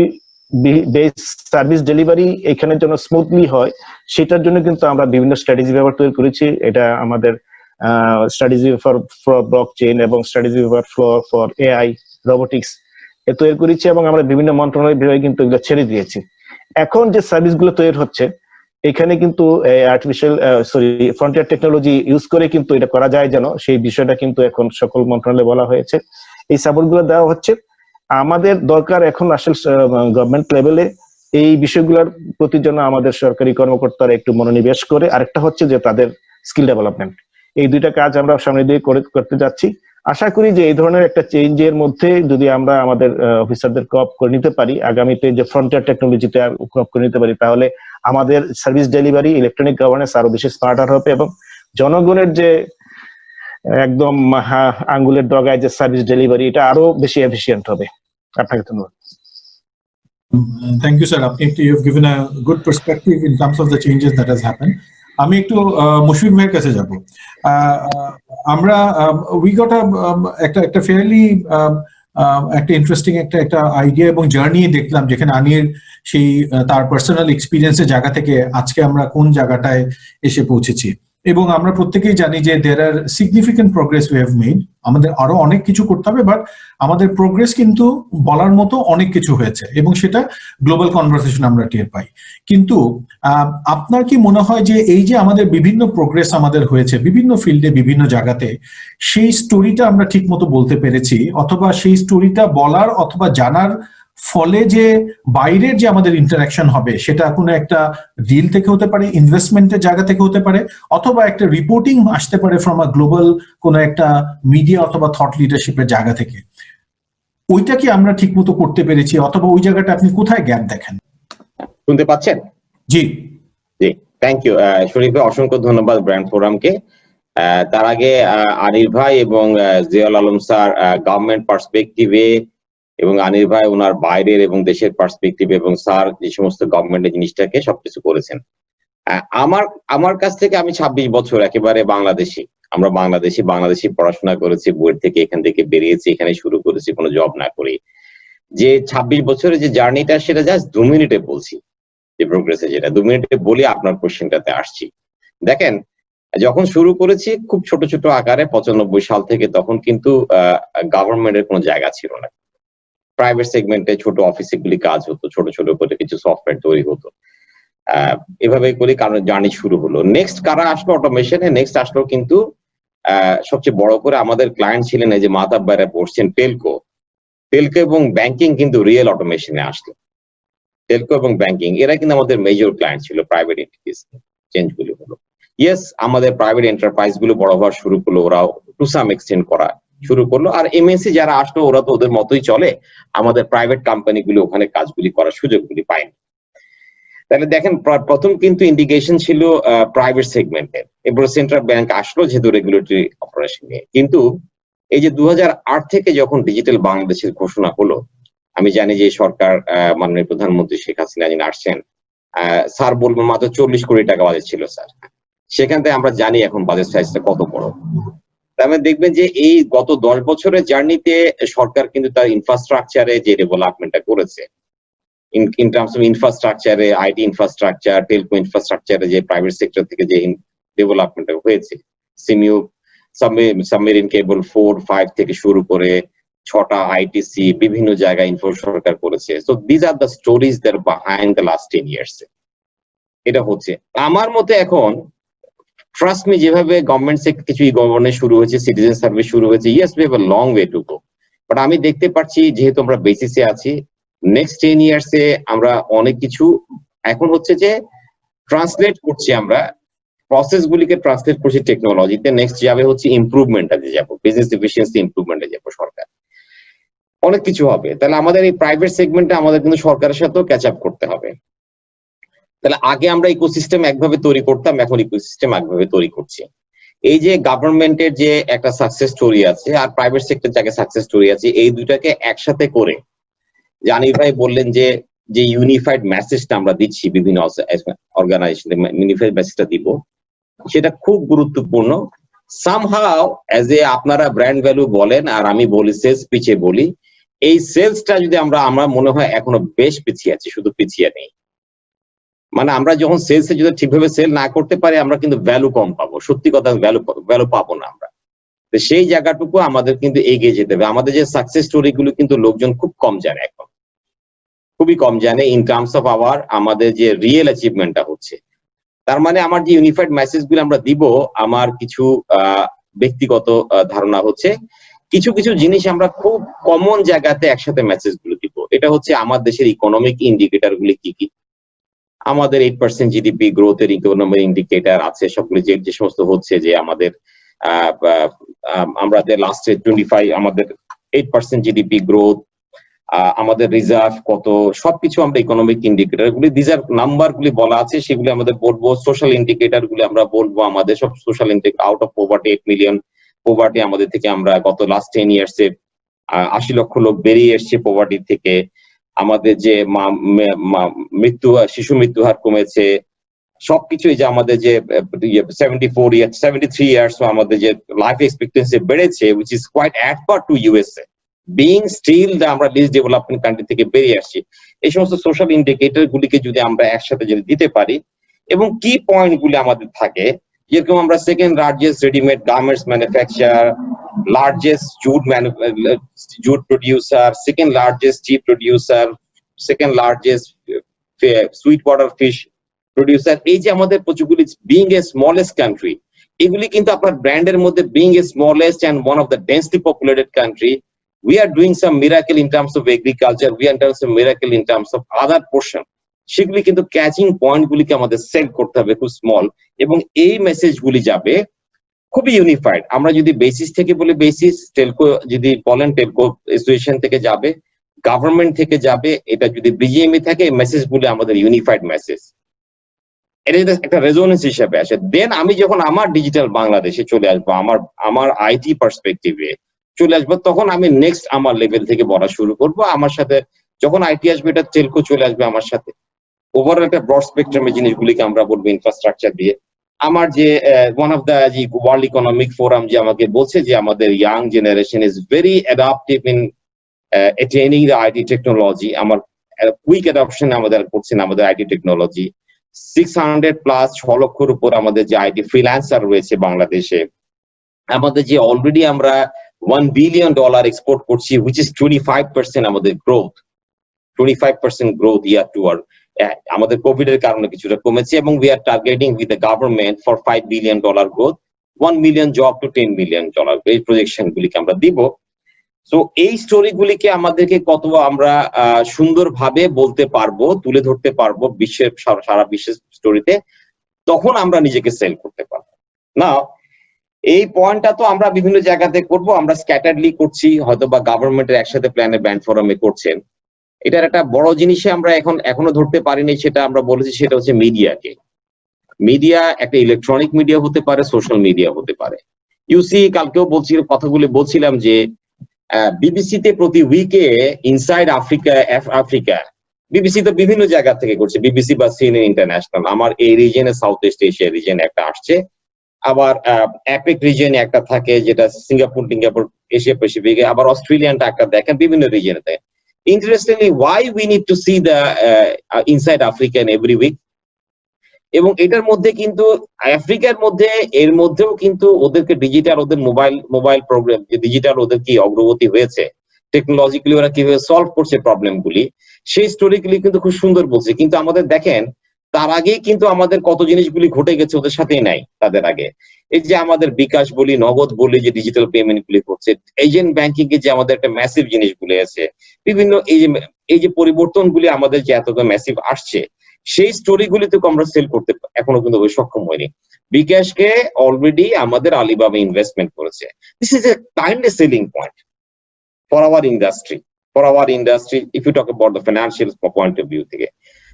base service delivery এখানে যেন স্মুথলি হয়, সেটার জন্য কিন্তু আমরা বিভিন্ন স্ট্র্যাটেজি ব্যবহার তৈরি করেছি। এটা আমাদের স্ট্র্যাটেজি ফর ব্লকচেইন এবং স্ট্র্যাটেজি ফর এআই রোবোটিক্স তৈরি করেছি, এবং আমরা বিভিন্ন মন্ত্রণালয় বিভাগে কিন্তু এগুলো ছেড়ে দিয়েছি। এখন যে সার্ভিস গুলো তৈরি হচ্ছে, এখানে কিন্তু ফ্রন্টিয়ার টেকনোলজি ইউজ করে কিন্তু এটা করা যায়, যেন সেই বিষয়টা কিন্তু এখন সকল মন্ত্রণালয়ে বলা হয়েছে, এই সাপোর্ট গুলো দেওয়া হচ্ছে। আমাদের দরকার এখন আসলে গভর্নমেন্ট লেভেলে এই বিষয়গুলোর প্রতি যেন আমাদের সরকারি কর্মকর্তারা একটু মনোনিবেশ করে। আরেকটা হচ্ছে যে তাদের স্কিল ডেভেলপমেন্ট, এই দুইটা কাজ আমরা সামনে দিয়ে করতে যাচ্ছি। আশা করি যে এই ধরনের একটা চেঞ্জের মধ্যে যদি আমরা আমাদের অফিসারদের কোঅপ করে নিতে পারি, আগামীতে যে ফ্রন্টিয়ার টেকনোলজিতে কোঅপ করে নিতে পারি, তাহলে আমাদের সার্ভিস ডেলিভারি, ইলেকট্রনিক গভর্নেন্স আরো বেশি স্মার্টার হবে, এবং জনগণের যে একদম আঙ্গুলের ডগায় যে সার্ভিস ডেলিভারি, এটা আরো বেশি এফিশিয়েন্ট হবে। আপনাকে ধন্যবাদ। Thank you, sir. You've given a good perspective in terms of the changes that has happened. আমি একটু মুশফিক ভাইয়ের কাছে যাব। আমরা we got একটা fairly একটা ইন্টারেস্টিং একটা আইডিয়া এবং জার্নি দেখলাম, যেখানে আনির সেই তার পার্সোনাল এক্সপিরিয়েন্সের জায়গা থেকে আজকে আমরা কোন জায়গাটায় এসে পৌঁছেছি। এবং আমরা প্রত্যেকেই জানি যে there are significant progress we have made. আমাদের আরো অনেক কিছু করতে হবে, বাট আমাদের প্রোগ্রেস কিন্তু বলার মতো অনেক কিছু হয়েছে এবং সেটা গ্লোবাল কনভারসেশন আমরা টের পাই। কিন্তু আপনার কি মনে হয় যে এই যে আমাদের বিভিন্ন প্রোগ্রেস আমাদের হয়েছে বিভিন্ন ফিল্ডে বিভিন্ন জায়গাতে, সেই স্টোরিটা আমরা ঠিক মতো বলতে পেরেছি, অথবা সেই স্টোরিটা বলার অথবা জানার ফলে যে বাইরের যে আমাদের ইন্টারাকশন হবে সেটা কোনো একটা ডিল থেকে হতে পারে, ইনভেস্টমেন্টের জায়গা থেকে হতে পারে, অথবা একটা রিপোর্টিং আসতে পারে ফ্রম আ গ্লোবাল কোনো একটা মিডিয়া অথবা থট লিডারশিপের জায়গা থেকে, ওইটা কি আমরা ঠিক মতো করতে পেরেছি, অথবা ওই জায়গাটা আপনি কোথায় গ্যাপ দেখেন? শুনতে পাচ্ছেন? জি জি, থ্যাংক ইউ শরীফ ভাই, অসংখ্য ধন্যবাদ ব্র্যান্ড ফোরামকে। তার আগে আনির ভাই এবং জিয়াউল আলম স্যার গভর্নমেন্ট পার্সপেক্টিভে, এবং আনির ভাই ওনার বাইরের এবং দেশের পার্সপেক্টিভে, এবং স্যার যে সমস্ত গভর্নমেন্টের জিনিসটাকে সবকিছু করেছেন। আমার কাছ থেকে আমি 26 বছর একেবারে আমরা বাংলাদেশি পড়াশোনা করেছি, বইয়ের থেকে এখান থেকে বেরিয়েছি, এখানে শুরু করেছি কোনো জব না করে। যে 26 বছরের যে জার্নিটা সেটা জাস্ট 2 মিনিটে বলছি, যে প্রোগ্রেসে যেটা 2 মিনিটে বলি আপনার কোশ্চেনটাতে আসছি। দেখেন, যখন শুরু করেছি খুব ছোট ছোট আকারে 95 সাল থেকে, তখন কিন্তু গভর্নমেন্টের কোনো জায়গা ছিল না। প্রাইভেট সেগমেন্টে ছোট অফিসে গুলি কাজ হতো, ছোট ছোট করে কিছু সফটওয়্যার তৈরি হতো। এভাবে করে কারণ জার্নি শুরু হলো। নেক্সট কারা আসলো অটোমেশনে? নেক্সট আসলো কিন্তু সবচেয়ে বড় করে আমাদের ক্লায়েন্ট ছিলেন এই যে মাহতাব ভাইরা পড়ছেন টেলকো এবং ব্যাংকিং, কিন্তু রিয়েল অটোমেশনে আসলো। টেলকো এবং ব্যাংকিং এরা কিন্তু আমাদের মেজর ক্লায়েন্ট ছিল। প্রাইভেট এন্টিটিস চেঞ্জ গুলো হলো। ইয়েস, আমাদের প্রাইভেট এন্টারপ্রাইজ গুলো বড় হওয়া শুরু করলো, ওরাও টু সাম এক্সটেন্ড করা শুরু করলো। আর এমএনসি যারা আসলো ওরা তো ওদের মতোই চলে, আমাদের প্রাইভেট কোম্পানি গুলো ওখানে কাজগুলি করার সুযোগগুলি পায়নি। তাহলে দেখেন, প্রথম কিন্তু ইন্ডিকেশন ছিল প্রাইভেট সেগমেন্টের, এরপর সেন্ট্রাল ব্যাংক আসলো যেহেতু রেগুলেটরি অপারেশন নিয়ে। কিন্তু এই যে 2008 থেকে যখন ডিজিটাল বাংলাদেশের ঘোষণা হলো, আমি জানি যে সরকার মাননীয় প্রধানমন্ত্রী শেখ হাসিনা যিনি আসছেন, স্যার বলবেন মাত্র 40 কোটি টাকা বাজেট ছিল স্যার। সেখান থেকে আমরা জানি এখন বাজেট সাইজটা কত বড়। তার মানে দেখবেন যে এই গত 10 বছরের জার্নিতে সরকার কিন্তু তার ইনফ্রাস্ট্রাকচারে যে ডেভেলপমেন্টটা করেছে, ইন টার্মস অফ ইনফ্রাস্ট্রাকচারে, আইটি ইনফ্রাস্ট্রাকচার, টেলকো ইনফ্রাস্ট্রাকচারে যে প্রাইভেট সেক্টর থেকে যে ডেভেলপমেন্টটা হয়েছে, সিমিউ সাবমেরিন কেবল 4-5 থেকে শুরু করে 6টা আইটিসি বিভিন্ন জায়গায় সরকার করেছে। So these are the stories that behind the last 10 years. এটা হচ্ছে আমার মতে এখন ট্রাস্ট মি, যেভাবে গভর্নমেন্ট সেক্টর কিছু গভর্নেন্স শুরু হয়েছে, সিটিজেন সার্ভিস শুরু হয়েছে, yes we have a long way to go. But আমি দেখতে পাচ্ছি যেহেতু আমরা বেসিসে আছি, নেক্সট 10 ইয়ার্সে আমরা অনেক কিছু এখন হচ্ছে যে ট্রান্সলেট করছি, আমরা প্রসেস গুলিকে ট্রান্সলেট করছি টেকনোলজিতে। নেক্সট যাবে হচ্ছে ইমপ্রুভমেন্টে যাবো, বিজনেস এফিসিয়েন্সি ইমপ্রুভমেন্টে যাবো, সরকার অনেক কিছু হবে। তাহলে আমাদের এই প্রাইভেট সেগমেন্টে আমাদের কিন্তু সরকারের সাথেও ক্যাচ আপ করতে হবে। তাহলে আগে আমরা ইকোসিস্টেম একভাবে তৈরি করতাম, এখন ইকোসিস্টেম একভাবে তৈরি করছি। এই যে গভর্নমেন্টের যে একটা সাকসেস স্টোরি আছে আর প্রাইভেট সেক্টর যাকে সাকসেস স্টোরি আছে, এই দুটাকে একসাথে করে জানি ভাই বললেন যে যে ইউনিফাইড মেসেজটা আমরা দিচ্ছি বিভিন্ন অর্গানাইজেশনে, ইউনিফাইড মেসেজটা দিব, সেটা খুব গুরুত্বপূর্ণ। সামহাও এজ এ আপনারা ব্র্যান্ড ভ্যালু বলেন আর আমি বলি সেলস পিচে বলি, এই সেলসটা যদি আমরা মনে হয় এখনো বেশ পিছিয়ে আছি, শুধু পিছিয়ে নেই। মানে আমরা যখন সেলসে যদি ঠিকভাবে সেল না করতে পারি, আমরা কিন্তু ভ্যালু কম পাবো, সত্যি কথা ভ্যালু পাবো না আমরা। সেই জায়গাটুকু আমাদের কিন্তু এগিয়ে যেতে হবে। আমাদের যে সাকসেস স্টোরি গুলো কিন্তু লোকজন খুব কম জানে, এখন খুবই কম জানে ইন টার্মস অফ আমাদের যে রিয়েল অ্যাচিভমেন্টটা হচ্ছে। তার মানে আমার যে ইউনিফাইড মেসেজ গুলো আমরা দিব, আমার কিছু ব্যক্তিগত ধারণা হচ্ছে কিছু কিছু জিনিস আমরা খুব কমন জায়গাতে একসাথে মেসেজ গুলো দিব। এটা হচ্ছে আমার দেশের ইকোনমিক ইন্ডিকেটর গুলি কি কি, আমাদের 8% জিডিপি গ্রোথের ইকোনমিক ইন্ডিকেটর আছে, সবগুলো যে সমস্ত হচ্ছে যে আমাদের আমরা লাস্টে 25 আমাদের 8% জিডিপি গ্রোথ, আমাদের রিজার্ভ কত, সবকিছু আমরা ইকোনমিক ইন্ডিকেটর গুলি দিজার নাম্বার গুলি বলা আছে, সেগুলি আমাদের বলবো। সোশ্যাল ইন্ডিকেটর গুলি আমরা বলবো, আমাদের সব social indicator out of poverty 8 million poverty আমাদের থেকে আমরা গত লাস্ট 10 ইয়ার্সে 80 লক্ষ লোক বেরিয়ে এসছে পভার্টি থেকে। আমাদের যে শিশু মৃত্যু হার কমেছে, সবকিছু, এই যে আমাদের যে 73 ইয়ার্স আমাদের যে লাইফ এক্সপেক্টেন্সি বেড়েছে, which is quite at par to USA, being still আমরা লিস্ট ডেভেলপমেন্ট কান্ট্রি থেকে বেরিয়ে আসছি। এই সমস্ত সোশ্যাল ইন্ডিকেটর গুলিকে যদি আমরা একসাথে যদি দিতে পারি এবং কি পয়েন্ট গুলি আমাদের থাকে, যেরকম আমরা second largest readymade garments manufacture, largest jute producer, second largest tea producer, second largest sweet water fish producer, এই যে আমাদের প্রচুরগুলি বিং এ স্মলেস্ট কান্ট্রি, এগুলি কিন্তু আপনার ব্র্যান্ডের মধ্যে being a smallest and one of the densely populated country, we are doing some miracle in terms of agriculture, we are doing some miracle in terms of other portion, সেগুলি কিন্তু catching point গুলিকে আমাদের sell করতে হবে খুব small, এবং এই message গুলি যাবে খুবই ইউনিফাইড। আমরা যদি বেসিস থেকে বলি, বেসিস টেলকো যদি বলেন টেলকো অ্যাসোসিয়েশন থেকে যাবে, গভর্নমেন্ট থেকে যাবে, এটা যদি বিজিএমই থাকে, মেসেজ গুলি আমাদের ইউনিফাইড মেসেজ, এটা যদি একটা রেজোনেন্স হিসেবে আসে, দেন আমি যখন আমার ডিজিটাল বাংলাদেশে চলে আসবো, আমার আইটি পার্সপেক্টিভে চলে আসবো, তখন আমি নেক্সট আমার লেভেল থেকে বলা শুরু করব। আমার সাথে যখন আইটি আসবে, এটা টেলকো চলে আসবে আমার সাথে, ওভারঅল একটা ব্রড স্পেকট্রামের জিনিসগুলিকে আমরা বলবো ইনফ্রাস্ট্রাকচার দিয়ে। আমার যে one of the world economic forum যে আমাকে বলছে যে আমাদের young generation is very adaptive in অ্যাটেইনিং the IT technology, আমার কুইক অ্যাডাপশন আমাদের করছেন আমাদের আইটি টেকনোলজি। 600+ 6 লক্ষের উপর আমাদের যে আইটি ফ্রিল্যান্সার রয়েছে বাংলাদেশে, আমাদের যে অলরেডি আমরা $1 billion এক্সপোর্ট করছি, which is 25% আমাদের growth, 25% growth year to year. আমাদের কোভিড এর কারণে কিছুটা কমেছে, এবং we are targeting with the government for $5 billion growth, 1 million job to $10 million, এই প্রজেকশন গুলিকে আমরা দিব। সো এই স্টোরি গুলিকে আমাদেরকে কত আমরা সুন্দরভাবে বলতে পারবো, তুলে ধরতে পারবো বিশ্বের সারা বিশ্বের স্টোরিতে, তখন আমরা নিজেকে সেল করতে পারবো না। এই পয়েন্টটা তো আমরা বিভিন্ন জায়গাতে করব, আমরা স্ক্যাটারলি করছি, হয়তো বা গভর্নমেন্টের একসাথে প্ল্যানে ব্র্যান্ড ফোরামে করছেন। এটার একটা বড় জিনিসে আমরা এখনো ধরতে পারিনি, সেটা আমরা বলেছি, সেটা হচ্ছে মিডিয়াকে। মিডিয়া একটা ইলেকট্রনিক মিডিয়া হতে পারে, সোশ্যাল মিডিয়া হতে পারে। ইউসি কালকেও কথাগুলি বলছিলাম যে বিবিসিতে প্রতি উইকে ইনসাইড আফ্রিকা, বিবিসি তো বিভিন্ন জায়গা থেকে করছে, বিবিসি বা সিএনএন ইন্টারন্যাশনাল, আমার এই রিজনে সাউথ ইস্ট এশিয়া রিজনে একটা আসছে, আবার অ্যাপেক রিজনে একটা থাকে যেটা সিঙ্গাপুর এশিয়া প্যাসিফিকে, আবার অস্ট্রেলিয়ানটা একটা দেখেন, বিভিন্ন রিজনে থাকে। Interestingly, why we need to see the inside African every week, এবং এটার মধ্যে কিন্তু আফ্রিকার মধ্যে এর মধ্যেও কিন্তু ওদেরকে ডিজিটাল, ওদের মোবাইল প্রবলেম, যে ডিজিটাল ওদের কি অগ্রগতি হয়েছে, টেকনোলজিক্যালি ওরা কিভাবে সলভ করছে প্রবলেমগুলি, সেই স্টোরিগুলি কিন্তু খুব সুন্দর বলছে। কিন্তু আমাদের দেখেন, তার আগেই কিন্তু আমাদের কত জিনিসগুলি ঘটে গেছে ওদের সাথেই নাই, তাদের আগে। এই যে আমাদের বিকাশ বলি, নগদ বলি, যে ডিজিটাল পেমেন্ট গুলি করছে, এজেন্ট ব্যাংকিং এ যে আমাদের একটা ম্যাসিভ জিনিসগুলি আছে, বিভিন্ন এই যে পরিবর্তনগুলি আমাদের যে এত ম্যাসিভ আসছে, সেই স্টোরিগুলি তো আমরা সেল করতে এখনো কিন্তু সক্ষম হয়নি। বিকাশকে অলরেডি আমাদের আলিবাবা ইনভেস্টমেন্ট করেছে। This is a kind selling point for our industry if you talk about the financial point of view থেকে।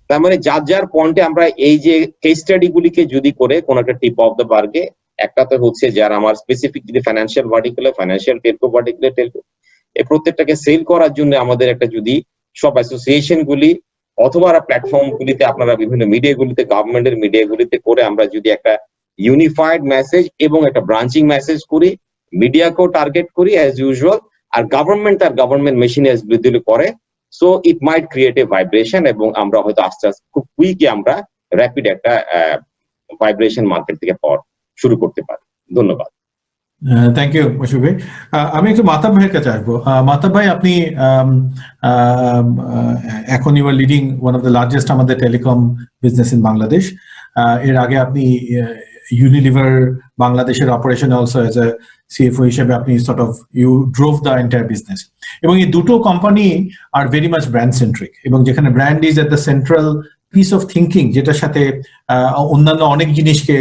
তার মানে যার পয়েন্টে আমরা এই যে কেস স্টাডি গুলিকে যদি করে কোন একটা টিপ অফ দ্য বার্গে, একটা তো হচ্ছে যারা আমার স্পেসিফিক যদি ফাইন্যান্সিয়াল ভার্টিকুলার, ফাইন্যান্সিয়াল টেলকো ভার্টিকুলার টেলকো, এই প্রত্যেকটাকে সেল করার জন্য আমাদের একটা যদি সব অ্যাসোসিয়েশন গুলি অথবা প্ল্যাটফর্ম গুলিতে, আপনারা বিভিন্ন মিডিয়া গুলিতে, গভর্নমেন্টের মিডিয়া গুলিতে করে আমরা যদি একটা ইউনিফাইড মেসেজ এবং একটা ব্রাঞ্চিং মেসেজ করি, মিডিয়াকেও টার্গেট করি অ্যাজ ইউজুয়াল, আর গভর্নমেন্ট মেশিনারিজ গুলি করে, so it might create a vibration, এবং আমরা হয়তো আস্তে আস্তে খুব কুইকলি আমরা র্যাপিড একটা ভাইব্রেশন মার্কেট থেকে পাওয়া শুরু করতে পারি। ধন্যবাদ। থ্যাংক ইউ মশিউর ভাই। আমি একটু মাতাব ভাইয়ের কাছে আসবো। মাতাব ভাই, আপনি এখন you are leading one of the largest আমাদের টেলিকম বিজনেস ইন বাংলাদেশ। এর আগে আপনি ইউনিলিভার বাংলাদেশের operation also as a CFO হিসেবে আপনি sort of you drove the entire business, এবং এই দুটো company are very much brand centric, এবং যেখানে brand is at the central piece of thinking, যেটার সাথে অন্যান্য অনেক জিনিসকে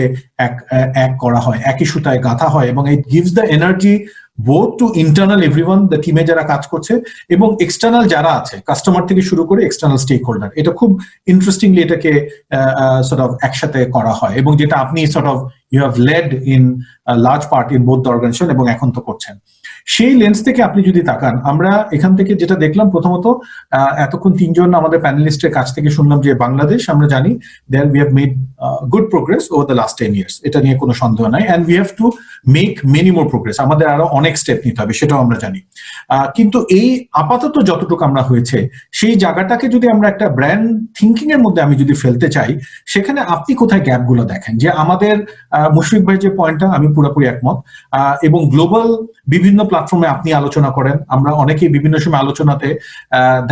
এক করা হয়, একই সুতায় গাঁথা হয়, এবং it gives the energy both to internal everyone, the টিমে যারা কাজ করছে, এবং এক্সটার্নাল যারা আছে, কাস্টমার থেকে শুরু করে এক্সটার্নাল স্টেক হোল্ডার। এটা খুব ইন্টারেস্টিংলি এটাকে সর্ট অফ একসাথে করা হয়, এবং যেটা আপনি sort of you have led in large part in both the organisation, এবং এখন তো করছেন। সেই লেন্স থেকে আপনি যদি তাকান, আমরা এখান থেকে যেটা দেখলাম, প্রথমত এতক্ষণ তিনজন আমাদের প্যানেলিস্টের কাছ থেকে শুনলাম যে বাংলাদেশ, আমরা জানি there we have made good progress over the last 10 years, এটা নিয়ে কোনো সন্দেহ নাই, and we have to make many more progress, আমাদের আরো অনেক স্টেপ নিতে হবে, সেটাও আমরা জানি। কিন্তু এই আপাতত যতটুকু আমরা হয়েছে, সেই জায়গাটাকে যদি আমরা একটা ব্র্যান্ড থিঙ্কিং এর মধ্যে আমি যদি ফেলতে চাই, সেখানে আপনি কোথায় গ্যাপগুলো দেখেন, যে আমাদের মুশফিক ভাই যে পয়েন্টটা আমি পুরোপুরি একমত, এবং গ্লোবাল বিভিন্ন প্ল্যাটফর্মে আপনি আলোচনা করেন, আমরা অনেকেই বিভিন্ন সময় আলোচনাতে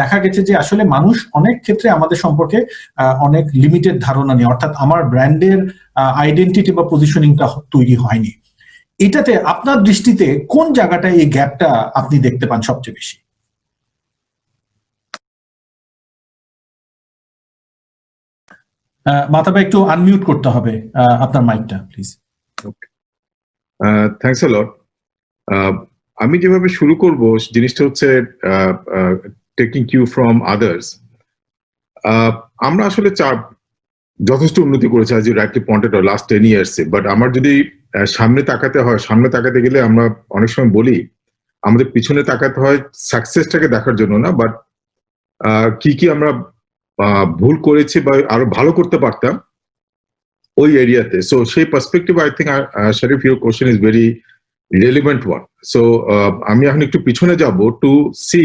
দেখা গেছে যে আসলে মানুষ অনেক ক্ষেত্রে আমাদের সম্পর্কে অনেক লিমিটেড ধারণা নিয়ে, অর্থাৎ আমার ব্র্যান্ডের আইডেন্টিটি বা পজিশনিংটা তৈরি হয়নি। এটাতে আপনার দৃষ্টিতে কোন জায়গাটায় এই গ্যাপটা আপনি দেখতে পান সবচেয়ে বেশি? মাতাবা একটু আনমিউট করতে হবে আপনার মাইকটা প্লিজ। থ্যাঙ্কস আ লট। আমি যেভাবে শুরু করব জিনিসটা হচ্ছে টেকিং কিউ ফ্রম আদার্স। আমরা আসলে যথেষ্ট উন্নতি করেছি, আজ you rightly pointed out, last 10 ইয়ার্সে। বাট আমার যদি সামনে তাকাতে হয়, সামনে তাকাতে গেলে আমরা অনেক সময় বলি আমাদের পিছনে তাকাতে হয় সাকসেসটাকে দেখার জন্য না, বাট কি আমরা ভুল করেছি বা আরো ভালো করতে পারতাম ওই এরিয়াতে। সো সেই perspective I think Sharif your question is very relevant one. So আমি এখন একটু পিছনে যাব to see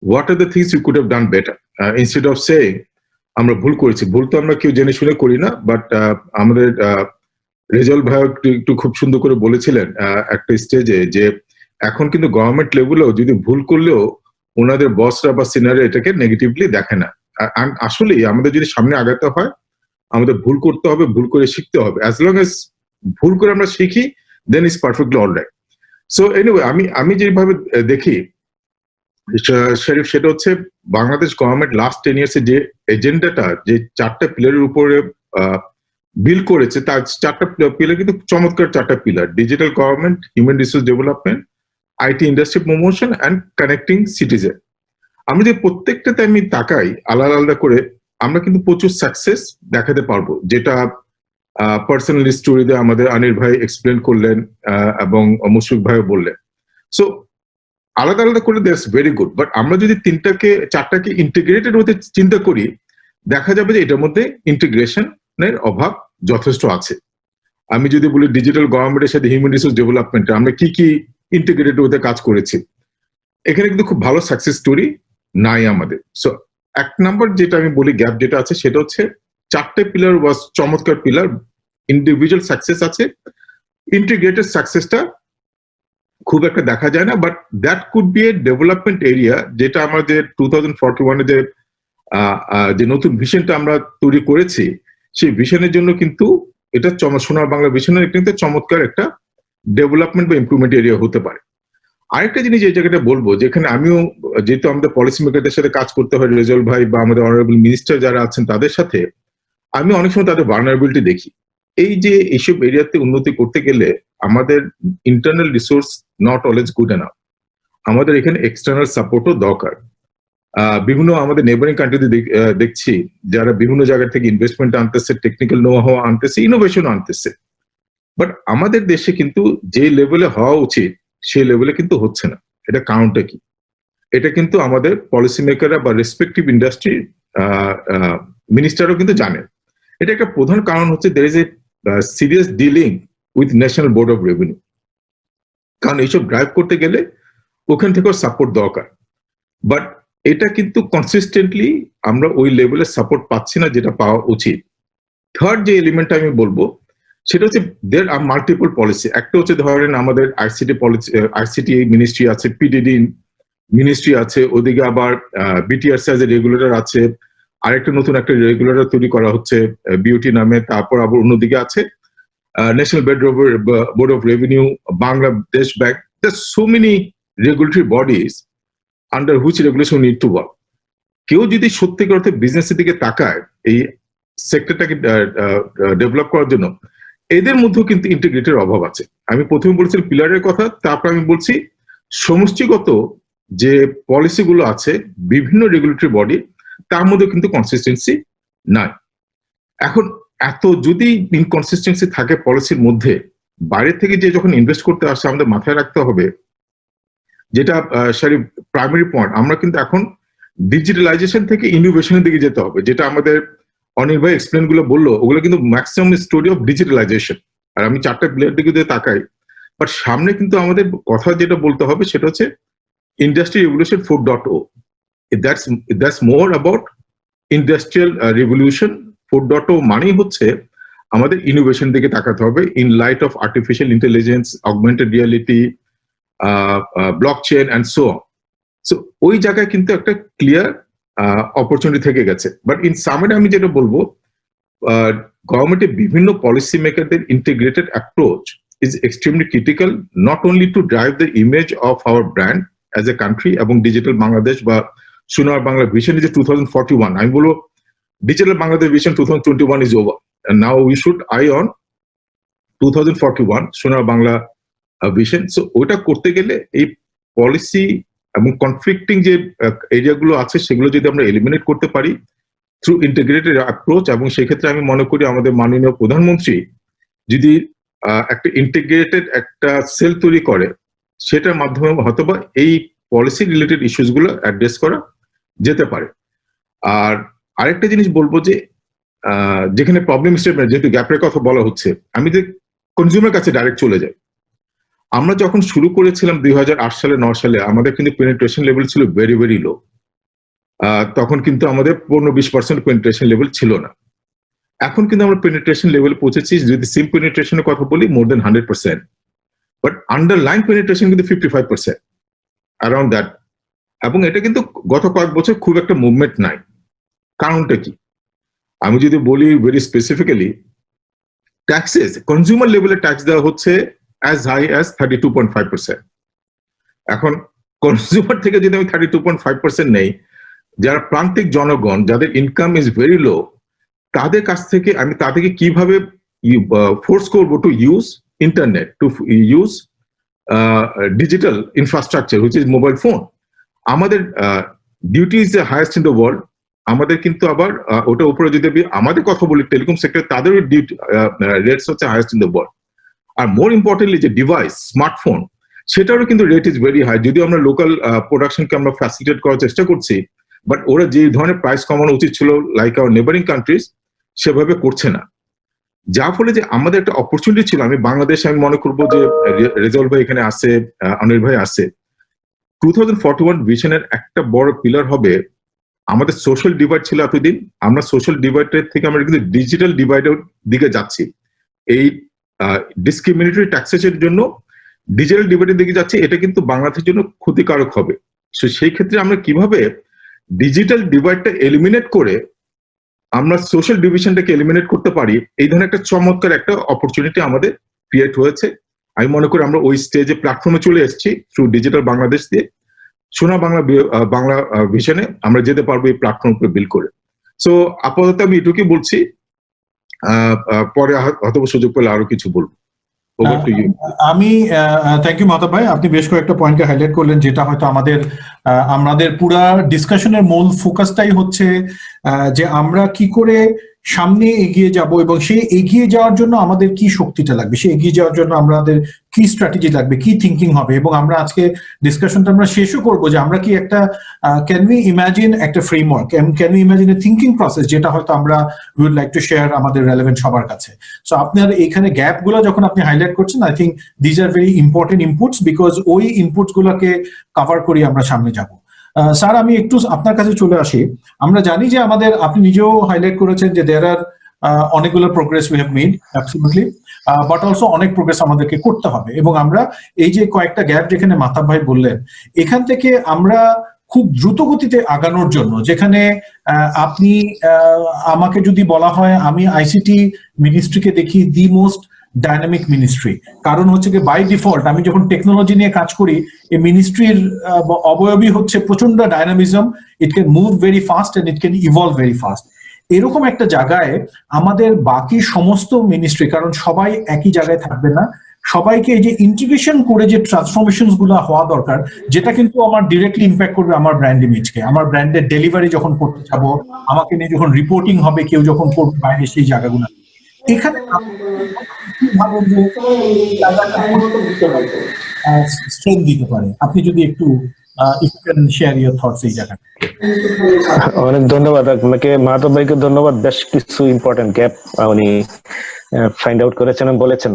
what are the things you could have done better, instead of saying আমরা ভুল করেছি। ভুল তো আমরা কেউ জেনে শুনে করি না, বাট আমাদের রেজাল্ট ভাই একটু খুব সুন্দর করে বলেছিলেন একটা স্টেজে যে এখন কিন্তু গভর্নমেন্ট লেভেলেও যদি ভুল করলেও ওনাদের বসরা বা সিনিয়ররা এটাকে নেগেটিভলি দেখে না। আসলেই আমাদের যদি সামনে আগাতে হয় আমাদের ভুল করতে হবে, ভুল করে শিখতে হবে। অ্যাজ লং এজ ভুল করে আমরা শিখি then is perfectly alright. So anyway আমি যেভাবে দেখি শরীফ, সেটা হচ্ছে বাংলাদেশ গভর্নমেন্ট লাস্ট 10 ইয়ার্সে যে এজেন্ডাটা, যে 4টা পিলারের উপরে বিল করেছে, তার 4টা পিলার কিন্তু চমৎকার 4টা pillar: digital government, human resource development, IT industry promotion and connecting citizen. আমরা যে প্রত্যেকটাতে আমি তাকাই আলাদা আলাদা করে, আমরা কিন্তু প্রচুর সাকসেস দেখাতে পারবো, যেটা পার্সোনাল স্টোরিতে আমাদের আনির ভাই এক্সপ্লেন করলেন এবং মুশফিক ভাইও বললেন। সো আলাদা আলাদা করে দ্যাটস ভেরি গুড, বাট আমরা যদি 4টাকে ইন্টিগ্রেটেড হতে চিন্তা করি, দেখা যাবে যে এটার মধ্যে ইন্টিগ্রেশনের অভাব যথেষ্ট আছে। আমি যদি বলি ডিজিটাল গভর্নমেন্টের সাথে হিউম্যান রিসোর্স ডেভেলপমেন্টে আমরা কি ইন্টিগ্রেটেড হতে কাজ করেছি, এখানে কিন্তু খুব ভালো সাকসেস স্টোরি নাই আমাদের। সো 1 নাম্বার যেটা আমি বলি গ্যাপ যেটা আছে সেটা হচ্ছে 4টে পিলার ওয়াজ চমৎকার পিলার, ইন্ডিভিজুয়াল সাকসেস আছে, ইন্টিগ্রেটেড সাকসেসটা খুব একটা দেখা যায় না। But that could B A development area, যেটা আমাদের 2041 যে নতুন ভিশনটা আমরা তৈরি করেছি, সেই ভিশনের জন্য কিন্তু এটা সোনার বাংলা ভিশনের কিন্তু চমৎকার একটা ডেভেলপমেন্ট বা ইমপ্রুভমেন্ট এরিয়া হতে পারে। আরেকটা জিনিস এই জায়গাটা বলবো, যেখানে আমিও যেহেতু আমাদের পলিসি মেকারদের সাথে কাজ করতে হয়, রেজাল্ট ভাই বা আমাদের অনারেবল মিনিস্টার যারা আছেন তাদের সাথে, আমি অনেক সময় তাদের ভালনারেবিলিটি দেখি। এই যে এইসব এরিয়াতে উন্নতি করতে গেলে আমাদের internal resource not always good enough, আমাদের এখানে এক্সটার্নাল সাপোর্টও দরকার। বিভিন্ন আমাদের নেবারিং কান্ট্রিতে দেখছি যারা বিভিন্ন জায়গা থেকে ইনভেস্টমেন্ট আনতেছে, টেকনিক্যাল নো হাওয়া আনতেছে, ইনোভেশন আনতেছে, বাট আমাদের দেশে কিন্তু যে লেভেলে হওয়া উচিত সেই লেভেলে কিন্তু হচ্ছে না। এটা কারণটা কি? এটা কিন্তু আমাদের পলিসি মেকাররা বা রেসপেক্টিভ ইন্ডাস্ট্রি মিনিস্টারও কিন্তু জানেন। এটা একটা প্রধান কারণ হচ্ছে there is a serious dealing with national board of revenue, কারণ এইসব ড্রাইভ করতে গেলে ওখান থেকেও সাপোর্ট দরকার। বাট এটা কিন্তু কনসিস্টেন্টলি আমরা ওই লেভেলের সাপোর্ট পাচ্ছি না যেটা পাওয়া উচিত। থার্ড যে এলিমেন্টটা আমি বলবো সেটা হচ্ছে দের আর মাল্টিপল পলিসি। একটা হচ্ছে ধরেন আমাদের আইসিটি পলিসি, আইসিটি মিনিস্ট্রি আছে, পিডিডি মিনিস্ট্রি আছে, ওদিকে আবার বিটিআরসি এজ এ রেগুলেটর আছে, আরেকটা নতুন একটা রেগুলেটর তৈরি করা হচ্ছে বিওটি নামে, তারপর আবার অন্যদিকে আছে national board of revenue, Bangladesh bank. There's so many regulatory bodies under which regulation need to work. কেউ যদি সত্যিকার অর্থে বিজনেসের দিকে তাকায় এই সেক্টরটাকে ডেভেলপ করার জন্য, এদের মধ্যেও কিন্তু ইন্টিগ্রেটের অভাব আছে। আমি প্রথমে বলছিলাম পিলারের কথা, তারপর আমি বলছি সমষ্টিগত যে পলিসিগুলো আছে বিভিন্ন রেগুলেটরি বডি, তার মধ্যে কিন্তু কনসিস্টেন্সি নাই। এখন এত যদি ইনকনসিস্টেন্সি থাকে পলিসির মধ্যে, বাইরে থেকে যে যখন ইনভেস্ট করতে আসে আমাদের মাথায় রাখতে হবে যেটা সারি প্রাইমারি পয়েন্ট, আমরা কিন্তু এখন ডিজিটালাইজেশন থেকে ইনোভেশনের দিকে যেতে হবে, যেটা আমাদের অনিল ভাই এক্সপ্লেন গুলো বললো, ওগুলো কিন্তু ম্যাক্সিমাম স্টোরি অফ ডিজিটালাইজেশন। আর আমি 4টা প্লেয়ার দিকে যদি তাকাই, বাট সামনে কিন্তু আমাদের কথা যেটা বলতে হবে সেটা হচ্ছে industry revolution 4.0। That's more about industrial revolution 4.0 মানেই হচ্ছে আমাদের ইনোভেশন দিকে তাকাতে হবে in light off artificial intelligence, augmented reality, blockchain and so on. So ওই জায়গায় কিন্তু একটা ক্লিয়ার অপরচুনিটি থেকে গেছে। বাট ইন সামারি আমি যেটা বলবো, গভর্নমেন্টের বিভিন্ন পলিসি মেকারদের integrated approach is extremely critical, not only to drive the image of our brand as a country এবং ডিজিটাল বাংলাদেশ বা সোনার বাংলা ভিশন is 2041. আমি বলবো digital Bangladesh vision 2021 is over and now we should eye on 2041 সোনার Bangla vision. So ওটা করতে গেলে এই পলিসি এবং কনফ্লিক্টিং যে এরিয়াগুলো আছে সেগুলো যদি আমরা এলিমিনেট করতে পারি থ্রু ইন্টিগ্রেটেড অ্যাপ্রোচ, এবং সেক্ষেত্রে আমি মনে করি আমাদের মাননীয় প্রধানমন্ত্রী যদি একটা ইন্টিগ্রেটেড একটা সেল তৈরি করে, সেটার মাধ্যমে হয়তোবা এই পলিসি রিলেটেড ইস্যুস গুলো অ্যাড্রেস করা যেতে পারে। আর আরেকটা জিনিস বলবো যে যেখানে প্রবলেম স্টেটমেন্ট, যেহেতু গ্যাপের কথা বলা হচ্ছে, আমি যে কনজিউমার কাছে ডাইরেক্ট চলে যাই। আমরা যখন শুরু করেছিলাম 2008 সালে 9 সালে, আমাদের কিন্তু পেনিট্রেশন লেভেল ছিল ভেরি ভেরি লো। তখন কিন্তু আমাদের 15-20% পেনিট্রেশন লেভেল ছিল না। এখন কিন্তু আমরা পেনিট্রেশন লেভেল পৌঁছেছি, যদি সিম পেনিট্রেশনের কথা বলি মোর দেন 100%, বাট আন্ডারলাইন পেনিট্রেশন কিন্তু 55%, অ্যারাউন্ড দ্যাট। এবং এটা কিন্তু গত কয়েক বছর খুব একটা মুভমেন্ট নাই। কারণটা কি? আমি যদি বলি ভেরি স্পেসিফিক্যালি, ট্যাক্সেস, কনজিউমার লেভেলে ট্যাক্স দেওয়া হচ্ছে as high as 32.5%। এখন কনজিউমার থেকে যদি আমি 32.5% নেই, যারা প্রান্তিক জনগণ, যাদের ইনকাম ইজ ভেরি লো, তাদের কাছ থেকে আমি তাদেরকে কিভাবে ফোর্স করবো to use internet, to use digital infrastructure which is mobile phone. আমাদের duty is the highest in the world. আমাদের কিন্তু আবার ওটা উপরে যদি আমাদের কথা বলি টেলিকম সেক্টর, তাদেরও ডিউটি রেটস হচ্ছে হাইয়েস্ট ইন দ্য ওয়ার্ল্ড। আর মোর ইম্পর্টেন্টলি যে ডিভাইস, স্মার্টফোন, সেটারও কিন্তু রেট ইজ ভেরি হাই। যদিও আমরা লোকাল প্রোডাকশনকে আমরা ফ্যাসিলিটেট করার চেষ্টা করছি, বাট ওরা যে ধরনের প্রাইস কমানো উচিত ছিল লাইক আওয়ার নেবারিং কান্ট্রিজ, সেভাবে করছে না। যার ফলে যে আমাদের একটা অপরচুনিটি ছিল, আমি বাংলাদেশে আমি মনে করবো যে রেজাউল ভাই এখানে আছে, অনিল ভাই আছে, 2041 ভিশনের একটা বড় পিলার হবে আমাদের সোশ্যাল ডিভাইড ছিল এতদিন। আমরা সোশ্যাল ডিভাইডের থেকে আমরা কিন্তু ডিজিটাল ডিভাইডের দিকে যাচ্ছি। এই ডিসক্রিমিনেটরি ট্যাক্সেশনের জন্য ডিজিটাল ডিভাইডের দিকে যাচ্ছে, এটা কিন্তু বাংলাদেশের জন্য ক্ষতিকারক হবে। সো সেই ক্ষেত্রে আমরা কিভাবে ডিজিটাল ডিভাইডটা এলিমিনেট করে আমরা সোশ্যাল ডিভিশনটাকে এলিমিনেট করতে পারি, এই ধরনের একটা চমৎকার একটা অপরচুনিটি আমাদের ক্রিয়েট হয়েছে। আমি মনে করি আমরা ওই স্টেজে প্ল্যাটফর্মে চলে এসেছি থ্রু ডিজিটাল বাংলাদেশ দিয়ে। সোনা বাংলা ভিশনে আমরা যেতে পারবো এই প্ল্যাটফর্মকে বিল্ড করে। সো আপাতত আমি এটুকুই বলছি, পরে হয়তো সুযোগ পেলে আরো কিছু বলবো। আমি থ্যাংক ইউ মাহতাব ভাই, আপনি বেশ কয়েকটা পয়েন্টকে হাইলাইট করলেন, যেটা হয়তো আমাদের পুরা ডিসকাশনের মূল ফোকাসটাই হচ্ছে যে আমরা কি করে সামনে এগিয়ে যাব, এবং সেই এগিয়ে যাওয়ার জন্য আমাদের কি শক্তিটা লাগবে, সেই এগিয়ে যাওয়ার জন্য আমাদের কি স্ট্র্যাটেজি লাগবে, কি থিঙ্কিং হবে। এবং আমরা আজকে ডিসকাশনটা আমরা শেষও করবো যে আমরা কি একটা ক্যান উই ইমাজিন একটা framework, can we imagine a thinking process, যেটা হয়তো আমরা উইড লাইক টু শেয়ার আমাদের রেলেভেন্ট সবার কাছে। সো আপনার এখানে গ্যাপ গুলো যখন আপনি হাইলাইট করছেন, I think these are very important inputs, because ওই ইনপুটস গুলোকে কভার করি আমরা সামনে যাব। স্যার, আমি একটু আপনার কাছে চলে আসি। আমরা জানি যে আপনি নিজেও হাইলাইট করেছেন যে দেয়ার আর অনেকগুলো progress we have made, absolutely, but also অনেক প্রোগ্রেস আমাদেরকে করতে হবে। এবং আমরা এই যে কয়েকটা গ্যাপ যেখানে মাহতাব ভাই বললেন, এখান থেকে আমরা খুব দ্রুত গতিতে আগানোর জন্য, যেখানে আপনি আমাকে যদি বলা হয়, আমি আইসিটি মিনিস্ট্রিকে দেখি দি মোস্ট ডাইনামিক মিনিস্ট্রি। কারণ হচ্ছে কি, বাই ডিফল্ট আমি যখন টেকনোলজি নিয়ে কাজ করি, এই মিনিস্ট্রির অবয়বই হচ্ছে প্রচন্ড dynamism. It can move very fast and it can evolve very fast. এরকম একটা জায়গায় আমাদের বাকি সমস্ত মিনিস্ট্রি, কারণ সবাই একই জায়গায় থাকবে না, সবাইকে এই যে ইন্টিগ্রেশন করে যে ট্রান্সফরমেশন গুলো হওয়া দরকার, যেটা কিন্তু আমার ডিরেক্টলি ইম্প্যাক্ট করবে আমার ব্র্যান্ড ইমেজকে। আমার ব্র্যান্ডের ডেলিভারি যখন করতে যাবো, আমাকে নিয়ে যখন রিপোর্টিং হবে, কেউ যখন করবে বাইরে, সেই জায়গাগুলো এখানে স্ট্রেংথ দিতে পারে। আপনি যদি একটু শেয়ার ইউর থটস এই জায়গায়। অনেক ধন্যবাদ আপনাকে, মাহতাব ভাইকে ধন্যবাদ। বেশ কিছু ইম্পর্টেন্ট গ্যাপ উনি ফাইন্ড আউট করেছেন এবং বলেছেন।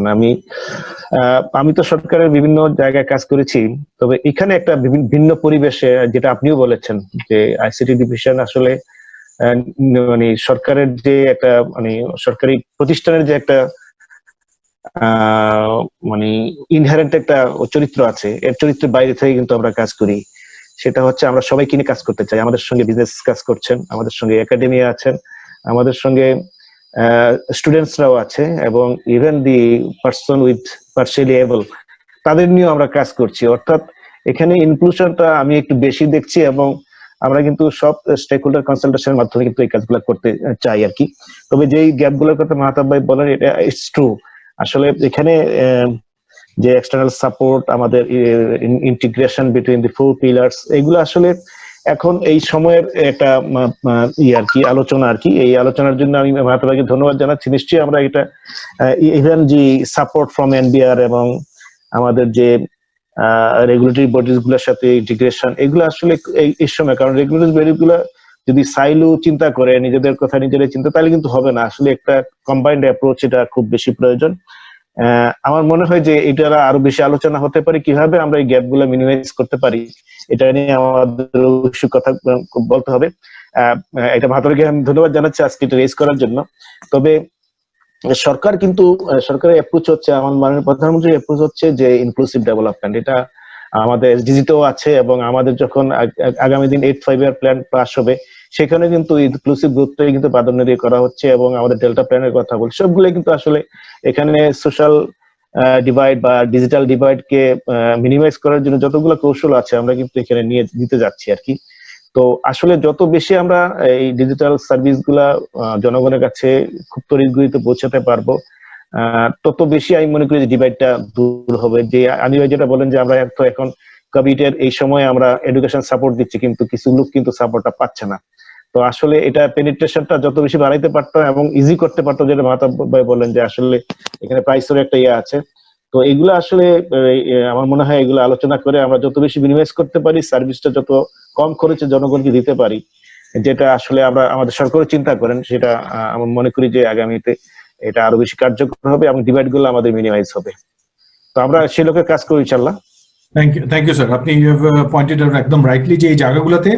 আমি তো সরকারের বিভিন্ন জায়গায় কাজ করেছি, তবে এখানে একটা ভিন্ন পরিবেশে, যেটা আপনিও বলেছেন যে আইসিটি ডিভিশন আসলে মানে সরকারের যে একটা মানে সরকারি প্রতিষ্ঠানের যে একটা মানে ইনহেরেন্ট একটা চরিত্র আছে, এর চরিত্রের বাইরে থেকে কিন্তু আমরা কাজ করি। সেটা হচ্ছে আমরা সবাইকে নিয়ে কাজ করতে চাই। আমাদের সঙ্গে বিজনেস কাজ করছেন, আমাদের সঙ্গে একাডেমিয়া আছেন, আমাদের সঙ্গে স্টুডেন্টসরাও আছে, এবং even the person with partially able তাদের নিয়েও আমরা কাজ করছি। অর্থাৎ এখানে ইনক্লুশনটা আমি একটু বেশি দেখছি, এবং আমরা কিন্তু সব স্টেক হোল্ডার কনসালটেশনের মাধ্যমে কিন্তু এই কাজগুলো করতে চাই আর কি। তবে যেই গ্যাপগুলোর কথা মাহতাব ভাই বলেন, এটা ইটস ট্রু। আসলে এখানে যে এক্সটার্নাল সাপোর্ট, আমাদের ইন্টিগ্রেশন বিটুইন দি 4 পিলার্স, এগুলো আসলে এখন এই সময়ের একটা আর কি আলোচনা আর কি। এই আলোচনার জন্য আমি মাহতাব ভাইকে ধন্যবাদ জানাচ্ছি। নিশ্চয়ই আমরা এটা ইভেন যে সাপোর্ট ফ্রম এনবিআর এবং আমাদের যে রেগুলেটরি বডিজ গুলোর সাথে ইন্টিগ্রেশন, এগুলো আসলে এই সময়, কারণ রেগুলেটরি বডি গুলো যদি সাইলো চিন্তা করে, নিজেদের কথা নিজেরাই চিন্তা, তাহলে কিন্তু হবে না। আসলে একটা কম্বাইন্ড অ্যাপ্রোচ এটা খুব বেশি প্রয়োজন। আমার মনে হয় যে এটা আরো বেশি আলোচনা হতে পারে, কিভাবে আমরা এই গ্যাপ গুলো মিনিমাইজ করতে পারি, এটা নিয়ে আমাদের অবশ্যই কথা বলতে হবে। এটা মাহতাবকে আমি ধন্যবাদ জানাচ্ছি আজকে এটা রেজ করার জন্য। তবে সরকার কিন্তু সরকারের অ্যাপ্রোচ হচ্ছে, আমার মাননীয় প্রধানমন্ত্রীর অ্যাপ্রোচ হচ্ছে যে ইনক্লুসিভ ডেভেলপমেন্ট। এটা আমাদের এসডিজিতেও আছে, এবং আমাদের যখন আগামী দিন 8-5 ইয়ার প্ল্যান পাস হবে, সেখানে কিন্তু ইনক্লুসিভ গ্রোথটাই কিন্তু প্রাধান্য দিয়ে করা হচ্ছে, এবং আমাদের ডেল্টা প্ল্যানের কথা বলছি, সবগুলো কিন্তু আসলে এখানে সোশ্যাল ডিভাইড বা ডিজিটাল ডিভাইড কে মিনিমাইজ করার জন্য যতগুলো কৌশল আছে আমরা কিন্তু এখানে নিয়ে দিতে যাচ্ছি আর কি। তো আসলে যত বেশি আমরা এই ডিজিটাল সার্ভিস গুলা জনগণের কাছে খুব তড়িৎগতিতে পৌঁছাতে পারবো, তত বেশি আমি মনে করি যে ডিভাইডটা দূর হবে। যে আমি যেটা বলেন যে আমরা তো এখন কোভিডের এই সময় আমরা এডুকেশন সাপোর্ট দিচ্ছি, কিন্তু কিছু লোক কিন্তু সাপোর্টটা পাচ্ছে না। তো আসলে এটা পেনিট্রেশনটা যত বেশি বাড়াইতে পারতো এবং ইজি করতে পারতো, যেটা মাহতাব ভাই বলেন যে আসলে এখানে প্রাইসের একটা আছে। তো এগুলো আসলে আমার মনে হয় এগুলো আলোচনা করে আমরা যত বেশি মিনিমাইজ করতে পারি, সার্ভিসটা যত কম খরচে জনগণকে দিতে পারি, যেটা আসলে আমরা আমাদের সরকারও চিন্তা করেন, সেটা আমি মনে করি যে আগামীতে এটা আরো বেশি কার্যকর হবে এবং ডিভাইড গুলো আমাদের মিনিমাইজ হবে। তো আমরা সেই লক্ষ্যে কাজ করি ইনশাআল্লাহ। Thank you sir. আপনি পয়েন্টেড আউট একদম রাইটলি যে এই জায়গাগুলোতে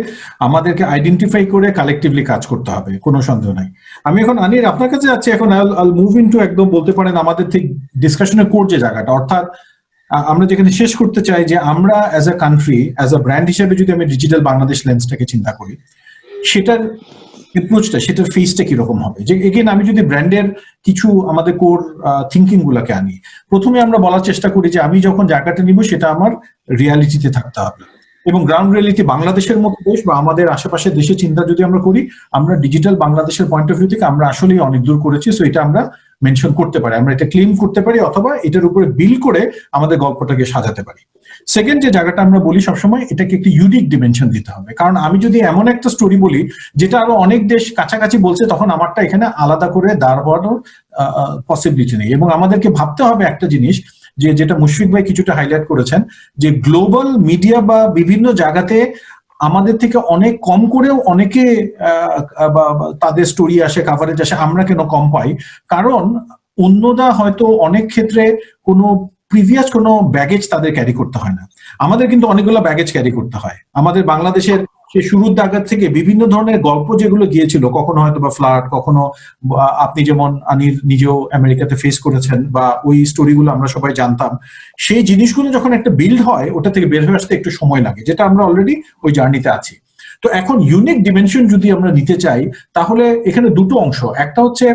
আমাদেরকে আইডেন্টিফাই করে কালেকটিভলি কাজ করতে হবে, কোনো সন্দেহ নাই। আমি এখন আনির আপনার কাছে যাচ্ছি, এখন আল মুভ ইনটু একদম বলতে পারেন আমাদের ঠিক ডিসকাশনের কোর যে জায়গাটা, অর্থাৎ আমরা যেখানে শেষ করতে চাই যে আমরা as a country, as a brand হিসেবে যদি আমি ডিজিটাল বাংলাদেশ লেন্সটাকে চিন্তা করি, সেটার অ্যাপ্রোচটা, সেটার ফেসটা কিরকম হবে। যে এগেন আমি যদি ব্র্যান্ডের কিছু আমাদের কোর থিঙ্কিং গুলাকে আনি, প্রথমে আমরা বলার চেষ্টা করি যে আমি যখন জায়গাটা নিব সেটা আমার রিয়ালিটিতে থাকতে হবে, এবং গ্রাউন্ড রিয়ালিটি বাংলাদেশের মতো দেশ বা আমাদের আশেপাশের দেশে চিন্তা যদি আমরা করি, আমরা ডিজিটাল বাংলাদেশের পয়েন্ট অফ ভিউ থেকে আমরা আসলেই অনেক দূর করেছি। সো এটা আমরা মেনশন করতে পারি, আমরা এটা ক্লেম করতে পারি, অথবা এটার উপরে বিল করে আমাদের গল্পটাকে সাজাতে পারি। সেকেন্ড যে জায়গাটা আমরা বলি সবসময়, এটাকে একটি ইউনিক ডিমেনশন দিতে হবে, কারণ আমি যদি এমন একটা স্টোরি বলি যেটা আরো অনেক দেশ কাছাকাছি বলছে, তখন আমারটা এখানে আলাদা করে দাঁড় করানোর পসিবিলিটি নেই। এবং আমাদেরকে ভাবতে হবে একটা জিনিস, যে যেটা মুশফিক ভাই কিছুটা হাইলাইট করেছেন, যে গ্লোবাল মিডিয়া বা বিভিন্ন জায়গাতে আমাদের থেকে অনেক কম করেও অনেকে তাদের স্টোরি আসে, কাভারেজ আসে, আমরা কেন কম পাই? কারণ অন্যরা হয়তো অনেক ক্ষেত্রে কোনো প্রিভিয়াস কোনো ব্যাগেজ তাদের ক্যারি করতে হয় না, আমাদের কিন্তু অনেকগুলো ব্যাগেজ ক্যারি করতে হয়। আমাদের বাংলাদেশের সেই শুরুর জায়গা থেকে বিভিন্ন ধরনের গল্প যেগুলো গিয়েছিল, কখনো হয়তো বা ফ্লাড, কখনো আপনি যেমন আনির নিজেও আমেরিকাতে ফেস করেছেন, বা ওই স্টোরিগুলো আমরা সবাই জানতাম, সেই জিনিসগুলো যখন একটা বিল্ড হয়, ওটা থেকে বের হয়ে আসতে একটু সময় লাগে, যেটা আমরা অলরেডি ওই জার্নিতে আছি। তো এখন ইউনিক ডিমেনশন যদি আমরা নিতে চাই, তাহলে এখানে দুটো অংশ, একটা হচ্ছে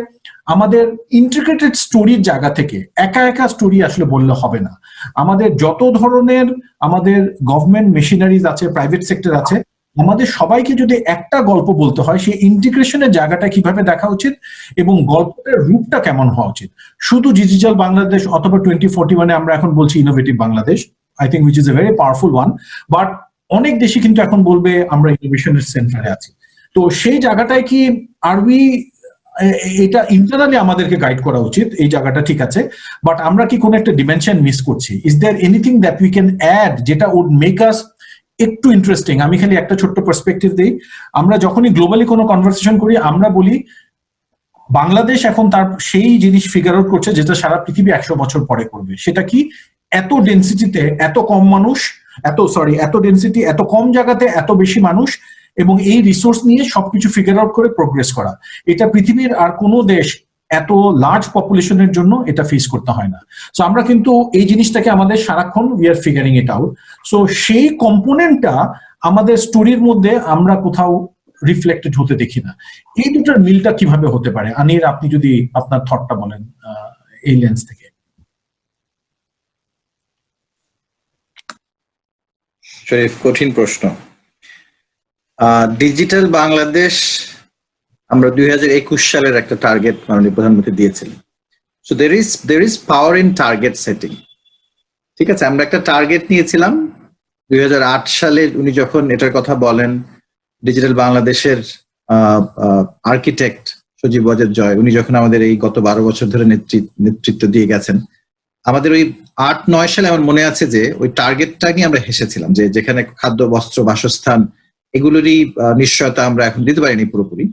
আমাদের ইন্টিগ্রেটেড স্টোরির জায়গা থেকে একা একা স্টোরি আসলে বললে হবে না। আমাদের যত ধরনের আমাদের গভর্নমেন্ট মেশিনারিজ আছে, প্রাইভেট সেক্টর আছে, আমাদের সবাইকে যদি একটা গল্প বলতে হয়, সেই ইন্টিগ্রেশনের জায়গাটা কিভাবে দেখা উচিত এবং গল্পের রূপটা কেমন হওয়া উচিত। শুধু ডিজিটাল বাংলাদেশ অথবা 2041 আমরা এখন বলছি innovative Bangladesh, I think which is a very powerful one, but অনেক দেশই কিন্তু এখন বলবে আমরা ইনোভেশনের সেন্টারে আছি। তো সেই জায়গাটায় কি আরবি এটা ইন্টারনালি আমাদেরকে গাইড করা উচিত, এই জায়গাটা ঠিক আছে, বাট আমরা কি কোনো একটা ডিমেনশন মিস করছি? Is there anything that we can add যেটা উড মেক আস একটু ইন্টারেস্টিং? আমি খালি একটা ছোট্ট পার্সপেক্টিভ দিই। আমরা যখনই গ্লোবালি কোনো কনভারসেশন করি, আমরা বলি বাংলাদেশ এখন তার সেই জিনিস ফিগার আউট করছে যেটা সারা পৃথিবী 100 বছর পরে করবে। সেটা কি? এত ডেন্সিটিতে এত কম মানুষ, এত ডেন্সিটি, এত কম জায়গাতে এত বেশি মানুষ, এবং এই রিসোর্স নিয়ে সবকিছু ফিগার আউট করে প্রোগ্রেস করা। এটা পৃথিবীর আর কোনো দেশ এত লার্জ পপুলেশনের জন্য এটা ফেস করতে হয় না। সো আমরা কিন্তু এই জিনিসটাকে আমাদের সারাক্ষণ we are figuring it out. So সেই কম্পোনেন্টটা আমাদের স্টোরির মধ্যে আমরা কোথাও রিফ্লেক্টেড হতে দেখি না। এই দুটার মিলটা কিভাবে হতে পারে? আনির, আপনি যদি আপনার থটটা বলেন এই লেন্স থেকে। শরীফ, কঠিন প্রশ্ন। ডিজিটাল বাংলাদেশ আমরা 2021 সালের একটা টার্গেট মাননীয় প্রধানমন্ত্রী দিয়েছিলেন। So there is power in target setting. ঠিক আছে, আমরা একটা টার্গেট নিয়েছিলাম 2008 সালে উনি যখন এটার কথা বলেন, ডিজিটাল বাংলাদেশের আর্কিটেক্ট সজীব ওয়াজেদ জয়, উনি যখন আমাদের এই গত 12 বছর ধরে নেতৃত্ব দিয়ে গেছেন, আমাদের ওই 8-9 সালে আমার মনে আছে যে ওই টার্গেটটা নিয়ে আমরা হেসেছিলাম, যে যেখানে খাদ্য, বস্ত্র, বাসস্থান এগুলোরই নিশ্চয়তা আমরা এখন দিতে পারিনি পুরোপুরি।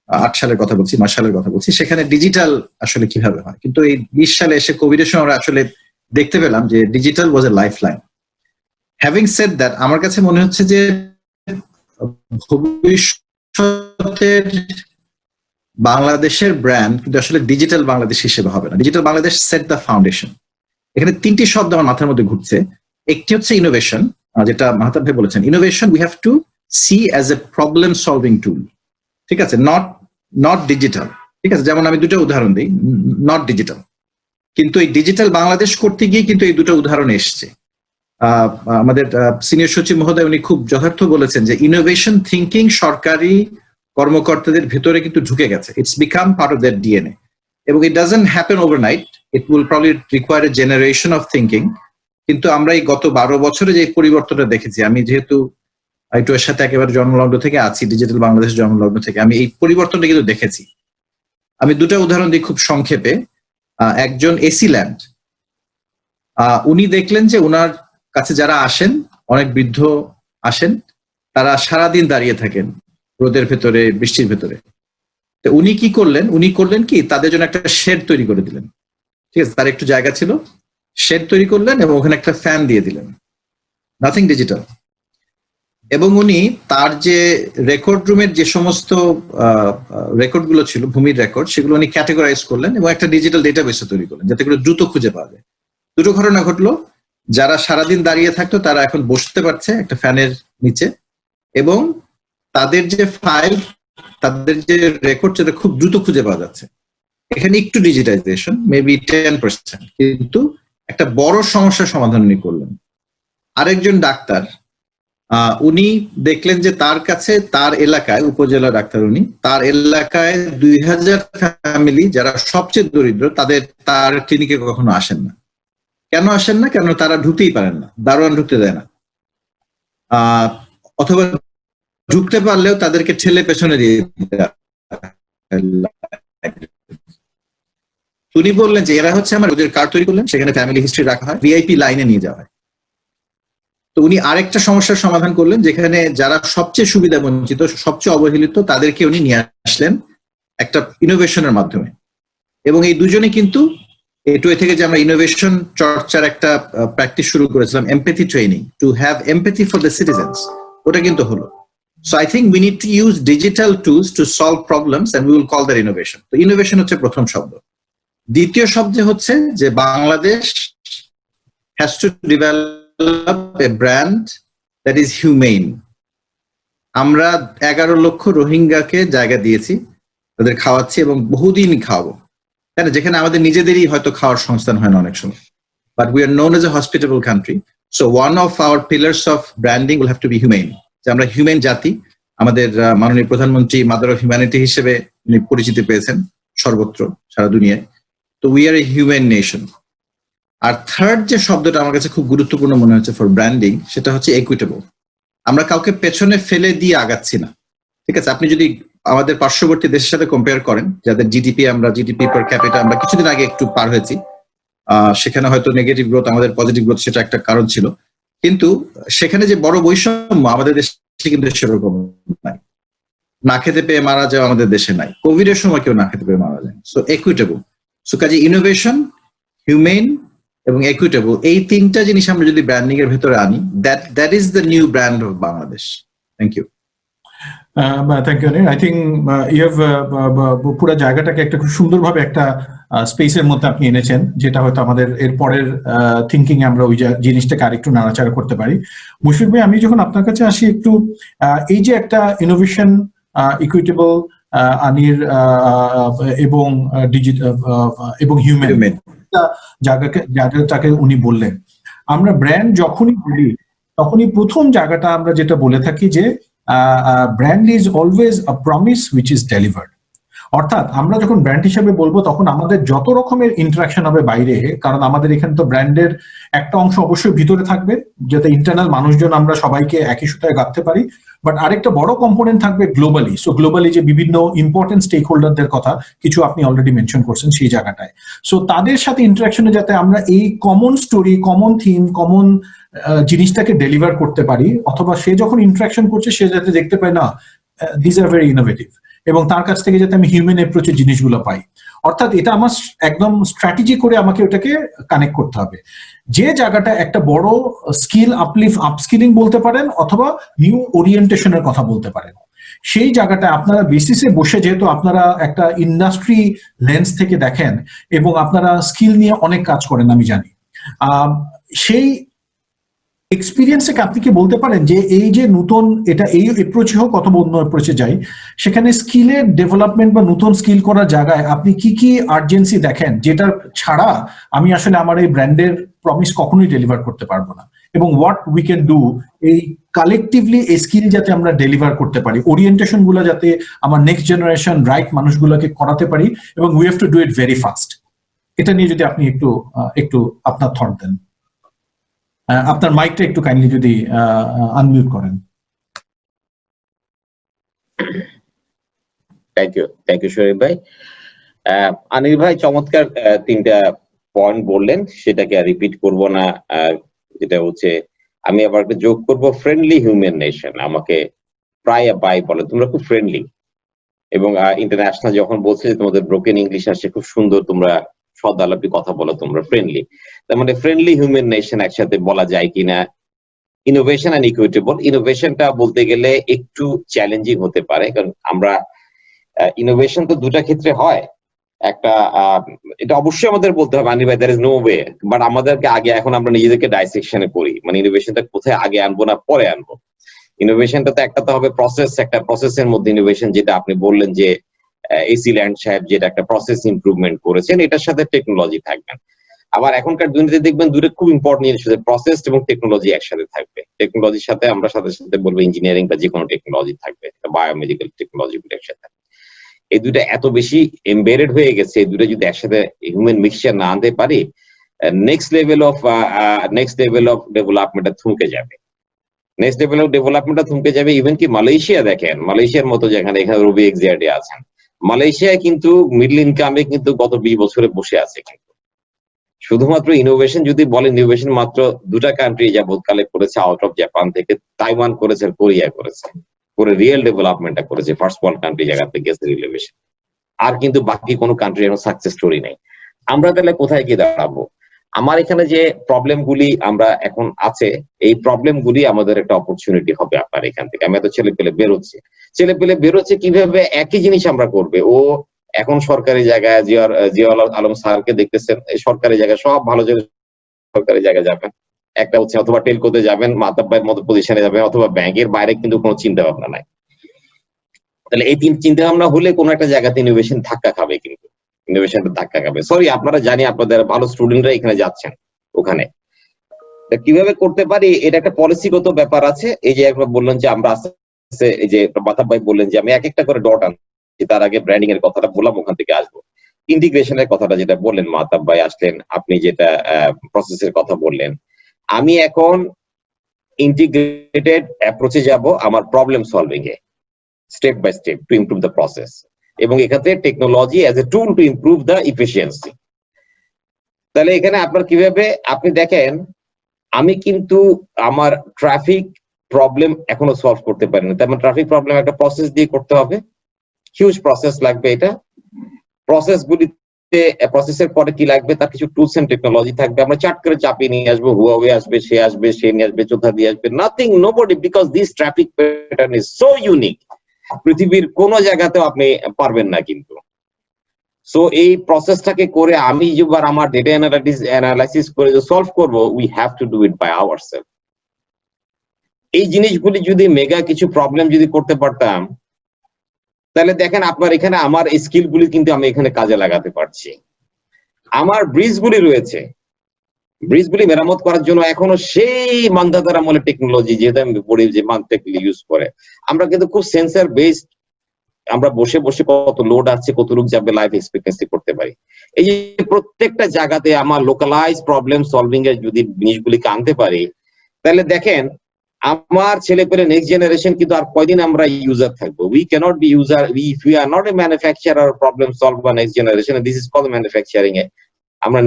8 সালের কথা বলছি, 9 সালের কথা বলছি, সেখানে ডিজিটাল আসলে কিভাবে হয়। কিন্তু এই 20 সালে এসে কোভিডের সময় আমরা আসলে দেখতে পেলাম যে digital was A life line. Having said that, আমার কাছে মনে হচ্ছে যে ভবিষ্যতের বাংলাদেশের ব্র্যান্ড কিন্তু আসলে ডিজিটাল বাংলাদেশ হিসেবে হবে না। Digital Bangladesh set the foundation. এখানে 3টি শব্দ আমার মাথার মধ্যে ঘুরছে। একটি হচ্ছে ইনোভেশন, যেটা মাহতাব ভাই বলেছেন। Innovation we have to see as a problem solving tool. ঠিক আছে, নট ডিজিটাল। ঠিক আছে, যেমন আমি 2টা উদাহরণ দিই, নট ডিজিটাল। কিন্তু এই ডিজিটাল বাংলাদেশ করতে গিয়ে কিন্তু এই 2টা উদাহরণ এসছে। আমাদের সিনিয়র সচিব মহোদয় উনি খুব যথার্থ বলেছেন যে ইনোভেশন থিঙ্কিং সরকারি কর্মকর্তাদের ভেতরে কিন্তু ঢুকে গেছে। It's become part of that DNA, এবং it doesn't happen overnight. It will probably require a generation of thinking. কিন্তু আমরা এই গত 12 বছরে যে পরিবর্তনটা দেখেছি, আমি যেহেতু আইটু এর সাথে একেবারে জন্মলগ্ন থেকে আছি, ডিজিটাল বাংলাদেশ জন্মলগ্ন থেকে, আমি এই পরিবর্তনটা কিন্তু দেখেছি। আমি 2টা উদাহরণ দিই খুব সংক্ষেপে। একজন এসি ল্যান্ড, উনি দেখলেন যে উনার কাছে যারা আসেন, অনেক বৃদ্ধ আসেন, তারা সারাদিন দাঁড়িয়ে থাকেন রোদের ভেতরে, বৃষ্টির ভেতরে। তো উনি কি করলেন, তাদের জন্য একটা শেড তৈরি করে দিলেন। ঠিক আছে, তার একটু জায়গা ছিল, শেড তৈরি করলেন এবং ওখানে একটা ফ্যান দিয়ে দিলেন। Nothing digital. এবং উনি তার যে রেকর্ড রুমের যে সমস্ত রেকর্ড গুলো ছিল, ভূমির রেকর্ড, সেগুলো উনি ক্যাটেগরাইজ করলেন এবং একটা ডিজিটাল ডেটাবেস তৈরি করলেন, যাতে করে দ্রুত খুঁজে পাওয়া যায়। 2টো ঘটনা ঘটলো। যারা সারাদিন দাঁড়িয়ে থাকতো তারা এখন বসতে পারছে একটা ফ্যানের নিচে, এবং তাদের যে ফাইল, তাদের যে রেকর্ড, সেটা খুব দ্রুত খুঁজে পাওয়া যাচ্ছে। এখানে একটু ডিজিটাইজেশন, মেবি 10%, কিন্তু একটা বড় সমস্যার সমাধান উনি করলেন। আরেকজন ডাক্তার, উনি দেখলেন যে তার কাছে, তার এলাকায়, উপজেলা ডাক্তার উনি, তার এলাকায় 2000 ফ্যামিলি যারা সবচেয়ে দরিদ্র, তার ক্লিনিকে কখনো আসেন না। কেন আসেন না? কেন তারা ঢুকতেই পারেন না, দারোয়ান ঢুকতে দেয় না, অথবা ঢুকতে পারলেও তাদেরকে ঠেলে পেছনে দিয়ে। উনি বললেন যে এরা হচ্ছে আমার ওদের কার্ড তৈরি করলেন, সেখানে ফ্যামিলি হিস্ট্রি রাখা হয়, ভিআইপি লাইনে নিয়ে যাওয়া হয়। তো উনি আরেকটা সমস্যার সমাধান করলেন, যেখানে যারা সবচেয়ে সুবিধা বঞ্চিত, সবচেয়ে অবহেলিত, তাদেরকে উনি নিয়ে আসলেন একটা ইনোভেশনের মাধ্যমে। এবং এই দুজনে কিন্তু এটুয়ে থেকে যে আমরা ইনোভেশন চর্চার একটা প্র্যাকটিস শুরু করেছিলাম, empathy training, to have empathy for the citizens, ওটা কিন্তু হলো। So I think we need to use digital tools to solve problems and we will call that innovation. তো ইনোভেশন হচ্ছে প্রথম শব্দ। দ্বিতীয় শব্দ হচ্ছে যে Bangladesh has to develop a brand that is humane. আমরা 11 লক্ষ রোহিঙ্গাকে জায়গা দিয়েছি, তাদের খাওয়াচ্ছি এবং বহুদিন খাওয়াবো, তাই না? যেখানে আমাদের নিজেদেরই হয়তো খাওয়ার সংস্থান হয় না অনেক সময়। But we are known as a hospitable country. So one of our pillars of branding will have to be humane, যে আমরা হিউম্যান জাতি। আমাদের মাননীয় প্রধানমন্ত্রী মাদার অফ হিউম্যানিটি হিসেবে উনি পরিচিতি পেয়েছেন সর্বত্র, সারা দুনিয়ায়। তো we are a human nation. আর থার্ড যে শব্দটা আমার কাছে খুব গুরুত্বপূর্ণ মনে হচ্ছে ফর ব্র্যান্ডিং, সেটা হচ্ছে একুইটেবল। আমরা কাউকে পেছনে ফেলে দিয়ে আগাচ্ছি না। ঠিক আছে, আপনি যদি আমাদের পার্শ্ববর্তী দেশের সাথে কম্পেয়ার করেন, যাদের জিডিপি পার ক্যাপিটা আমরা কিছুদিন আগে একটু পার হয়েছি, সেখানে হয়তো নেগেটিভ গ্রোথ, আমাদের পজিটিভ গ্রোথ, সেটা একটা কারণ ছিল। কিন্তু সেখানে যে বড় বৈষম্য আমাদের দেশে কিন্তু সেরকম নাই। না খেতে পেয়ে মারা যাওয়া আমাদের দেশে নাই। কোভিড এর সময় কেউ না খেতে পেয়ে মারা যায়। সো একুইটেবল। সো কাজে ইনোভেশন, হিউমেন এবং একুইটেবল, এই 3টা জিনিস আমরা যদি ব্র্যান্ডিং এর ভেতরে আনি, that is the new brand of Bangladesh. Thank you. Thank you I think you have পুরো জায়গাটাকে একটা খুব সুন্দরভাবে একটা স্পেসের মধ্যে আপনি এনেছেন, যেটা হয়তো আমাদের এর পরের থিঙ্কিং আমরা ওই জিনিসটাকে আরেকটু নাড়াচাড়া করতে পারি। মুশফিক ভাই, আমি যখন আপনার কাছে আসি একটু এই যে একটা ইনোভেশন, ইকুইটেবল, আনির এবং ডিজিটাল এবং হিউম্যান জায়গাটাকে উনি বললেন, আমরা ব্র্যান্ড যখনই বলি তখনই প্রথম জায়গাটা আমরা যেটা বলে থাকি যে brand is always a promise which is delivered. অর্থাৎ আমরা যখন ব্র্যান্ড হিসেবে বলবো তখন আমাদের যত রকমের ইন্টারাকশন হবে বাইরে, কারণ আমাদের এখানে তো ব্র্যান্ডের একটা অংশ অবশ্যই ভিতরে থাকবে যাতে ইন্টারনাল মানুষজন আমরা সবাইকে একই সুতায় গাঁথতে পারি, বাট আরেকটা বড় কম্পোনেন্ট থাকবে গ্লোবালি। সো গ্লোবালি যে বিভিন্ন ইম্পর্টেন্ট স্টেক হোল্ডারদের কথা কিছু আপনি অলরেডি মেনশন করছেন সেই জায়গাটায়, সো তাদের সাথে ইন্টারাকশনে যাতে আমরা এই common story, common theme, common জিনিসটাকে ডেলিভার করতে পারি, অথবা সে যখন ইন্টারাকশন করছে সে যাতে দেখতে পায় না দিস আর ভেরি ইনোভেটিভ, এবং তার কাছ থেকে যাতে আমি হিউম্যান অ্যাপ্রোচের জিনিসগুলো পাই। অর্থাৎ এটা আমার একদম স্ট্র্যাটেজি করে আমাকে ওটাকে কানেক্ট করতে হবে। যে জায়গাটা একটা বড় স্কিল আপস্কিলিং বলতে পারেন, অথবা নিউ ওরিয়েন্টেশনের কথা বলতে পারেন, সেই জায়গাটা আপনারা বেসিসে বসে, যেহেতু আপনারা একটা ইন্ডাস্ট্রি লেন্স থেকে দেখেন এবং আপনারা স্কিল নিয়ে অনেক কাজ করেন আমি জানি, সেই এক্সপিরিয়েন্সে আপনি কি বলতে পারেন যে এই যে নতুন এটা এই অ্যাপ্রোচে হোক অথবা অন্য অ্যাপ্রোচে যাই, সেখানে স্কিলের ডেভেলপমেন্ট বা নতুন স্কিল করার জায়গায় আপনি কি কি আর্জেন্সি দেখেন যেটা ছাড়া আমি আসলে আমার এই ব্র্যান্ডের প্রমিস কখনোই ডেলিভার করতে পারবো না, এবং হোয়াট উই ক্যান ডু এই কালেকটিভলি এই স্কিল যাতে আমরা ডেলিভার করতে পারি, ওরিয়েন্টেশন গুলো যাতে আমার নেক্সট জেনারেশন রাইট মানুষগুলোকে করাতে পারি, এবং we have to do it very fast. এটা নিয়ে যদি আপনি একটু আপনার থট দেন। আপনার মাইকটা একটু কাইন্ডলি যদি আনমিউট করেন। থ্যাংক ইউ শরীফ ভাই। আনির ভাই চমৎকার তিনটা পয়েন্ট বললেন, সেটাকে আর রিপিট করব না। যেটা হচ্ছে আমি আবার যোগ করব ফ্রেন্ডলি হিউম্যান নেশন। আমাকে প্রায় বাই বলে তোমরা খুব ফ্রেন্ডলি, এবং ইন্টারন্যাশনাল যখন বলছে যে তোমাদের ব্রোকেন ইংলিশ আসছে খুব সুন্দর, তোমরা সদালাপি কথা বলো, তোমরা ফ্রেন্ডলি। তার মানে ফ্রেন্ডলি হিউম্যান নেশন একসাথে বলা যায় কিনা। ইনোভেশন এন্ড ইকুইটেবল, ইনোভেশনটা বলতে গেলে একটু চ্যালেঞ্জিং হতে পারে, কারণ আমরা ইনোভেশন তো দুটা ক্ষেত্রে হয়। একটা এটা অবশ্যই আমাদের বলতে হবে আনি ভাই, there is no way, but আমাদেরকে আগে এখন আমরা নিজেদেরকে ডাইসেকশনে করি, মানে ইনোভেশনটা কোথায় আগে আনবো না পরে আনবো। ইনোভেশনটা তো একটা তো হবে প্রসেস, একটা প্রসেসের মধ্যে ইনোভেশন, যেটা আপনি বললেন যে এসি ল্যান্ড সাহেব যেটা একটা প্রসেস ইমপ্রুভমেন্ট করেছেন, এটার সাথে টেকনোলজি থাকবেন। আবার এখনকার দুনিয়াতে দেখবেন দুটো খুব ইম্পর্টেন্ট জিনিস হচ্ছে প্রসেস এবং টেকনোলজি একসাথে থাকবে। টেকনোলজির সাথে আমরা সাথে সাথে বলবো ইঞ্জিনিয়ারিং বা যে কোনো টেকনোলজি থাকবে, বায়োমেডিক্যাল টেকনোলজি একসাথে। এই দুটো এত বেশি এমবেডেড হয়ে গেছে, এই দুটো যদি একসাথে হিউম্যান মিক্সচার না আনতে পারি, নেক্সট লেভেল অফ ডেভেলপমেন্টটা থমকে যাবে। নেক্সট লেভেল অফ ডেভেলপমেন্টটা থমকে যাবে। ইভেন কি মালয়েশিয়া দেখেন, মালয়েশিয়ার মতো যেখানে এখানে রবি এক্সিয়ার্ডে আছেন, মালয়েশিয়ায় কিন্তু মিডল ইনকামে কিন্তু গত 20 বছরে বসে আছে। কিন্তু শুধুমাত্র ইনোভেশন যদি বলেন, ইনোভেশন মাত্র দুটা কান্ট্রি যাবৎকালে করেছে আউট অফ জাপান থেকে, তাইওয়ান করেছে, কোরিয়া করেছে, করে রিয়েল ডেভেলপমেন্টটা করেছে ফার্স্ট ওয়ার্ল্ড কান্ট্রি জায়গাতে গেছে ইনোভেশন। আর কিন্তু বাকি কোনো কান্ট্রি এখন সাকসেস স্টোরি নেই। আমরা তাহলে কোথায় গিয়ে দাঁড়াবো? আমার এখানে যে প্রবলেম গুলি আমরা এখন আছে, এই প্রবলেম গুলি আমাদের একটা অপরচুনিটি হবে আপনার এখান থেকে। আমি এত ছেলে পেলে বেরোচ্ছে কিভাবে একই জিনিস আমরা করবে। ও এখন সরকারি জায়গায় জিয়াউল আলম স্যারকে দেখতেছেন, সরকারি জায়গায় সব ভালো সরকারি জায়গায় যাবেন, একটা হচ্ছে অথবা টেলকোতে যাবেন, মাতাব্বাইয়ের মতো পজিশনে যাবেন, অথবা ব্যাংকের বাইরে কিন্তু কোনো চিন্তা ভাবনা নাই। তাহলে এই তিন চিন্তা ভাবনা হলে কোনো একটা জায়গাতে ইনোভেশন ধাক্কা খাবে, কিন্তু ইনোভেশনটা ধাক্কা খাবে। সরি, আপনারা জানি আপনাদের ভালো স্টুডেন্টরা এখানে যাচ্ছেন ওখানে, কিভাবে করতে পারি এটা একটা পলিসিগত ব্যাপার আছে। এই যে একবার বললেন যে আমরা আস্তে এই যে মাতাব ভাই বললেন যে আমি এক একটা করে ডট আনছি, তার আগে ব্র্যান্ডিং এর কথাটা বললাম, ওখান থেকে আসবো। ইন্টিগ্রেশনের কথাটা যেটা বললেন মাতাব ভাই আসলেন, আপনি যেটা প্রসেসের কথা বললেন, আমি এখন ইন্টিগ্রেটেড অ্যাপ্রোচে যাব আমার প্রবলেম সলভিং এ, step by step to improve the process, এবং এখানে technology as a tool to improve the efficiency. তাহলে এখানে আপনার কিভাবে আপনি দেখেন, আমি কিন্তু আমার ট্রাফিক প্রবলেম এখনো সলভ করতে পারিনি। তেমন ট্রাফিক প্রবলেম একটা প্রসেস দিয়ে করতে হবে, হিউজ প্রসেস লাগবে। এটা প্রসেসের পরে কি লাগবে, তার কিছু টুলস এন্ড টেকনোলজি থাকবে। আমরা চাট করে চাপিয়ে নিয়ে আসবো, হুয়াওয়ে আসবে, সে নিয়ে আসবে, চোথা দিয়ে আসবে, nothing, nobody, because this traffic pattern is so unique. পৃথিবীর কোন জায়গাতেও আপনি পারবেন না কিন্তু। সো এই প্রসেসটাকে করে আমি যেবার আমার ডেটা অ্যানালাইসিস করে যে সলভ করব, we have to do it by ourself. এই জিনিসগুলি যদি মেগা কিছু প্রবলেম যদি করতে পারতাম, তাহলে দেখেন আপনার এখানে আমার স্কিলগুলি কিন্তু আমি এখানে কাজে লাগাতে পারছি। আমার ব্রিজগুলি রয়েছে, ব্রিজগুলি মেরামত করার জন্য এখনো সেই মান্ধাতার আমলের টেকনোলজি, যেটা আমি পড়ি যে টেকনিক্যালি ইউজ করে, আমরা কিন্তু খুব সেন্সর বেসড, আমরা বসে বসে কত লোড আছে, কত লোক যাবে লাইফ এক্সপেক্টেন্সি করতে পারি। এই যে প্রত্যেকটা জায়গাতে আমার লোকালাইজ প্রবলেম সলভিং এর যদি জিনিসগুলিকে আনতে পারি, তাহলে দেখেন আমার ছেলে পেলে নেক্সট জেনারেশন কিন্তু আর কয়দিন আমরা ইউজার থাকবো। We can't be user if we are not a manufacturer problem solve বা next generation. This is called manufacturing এ আমরা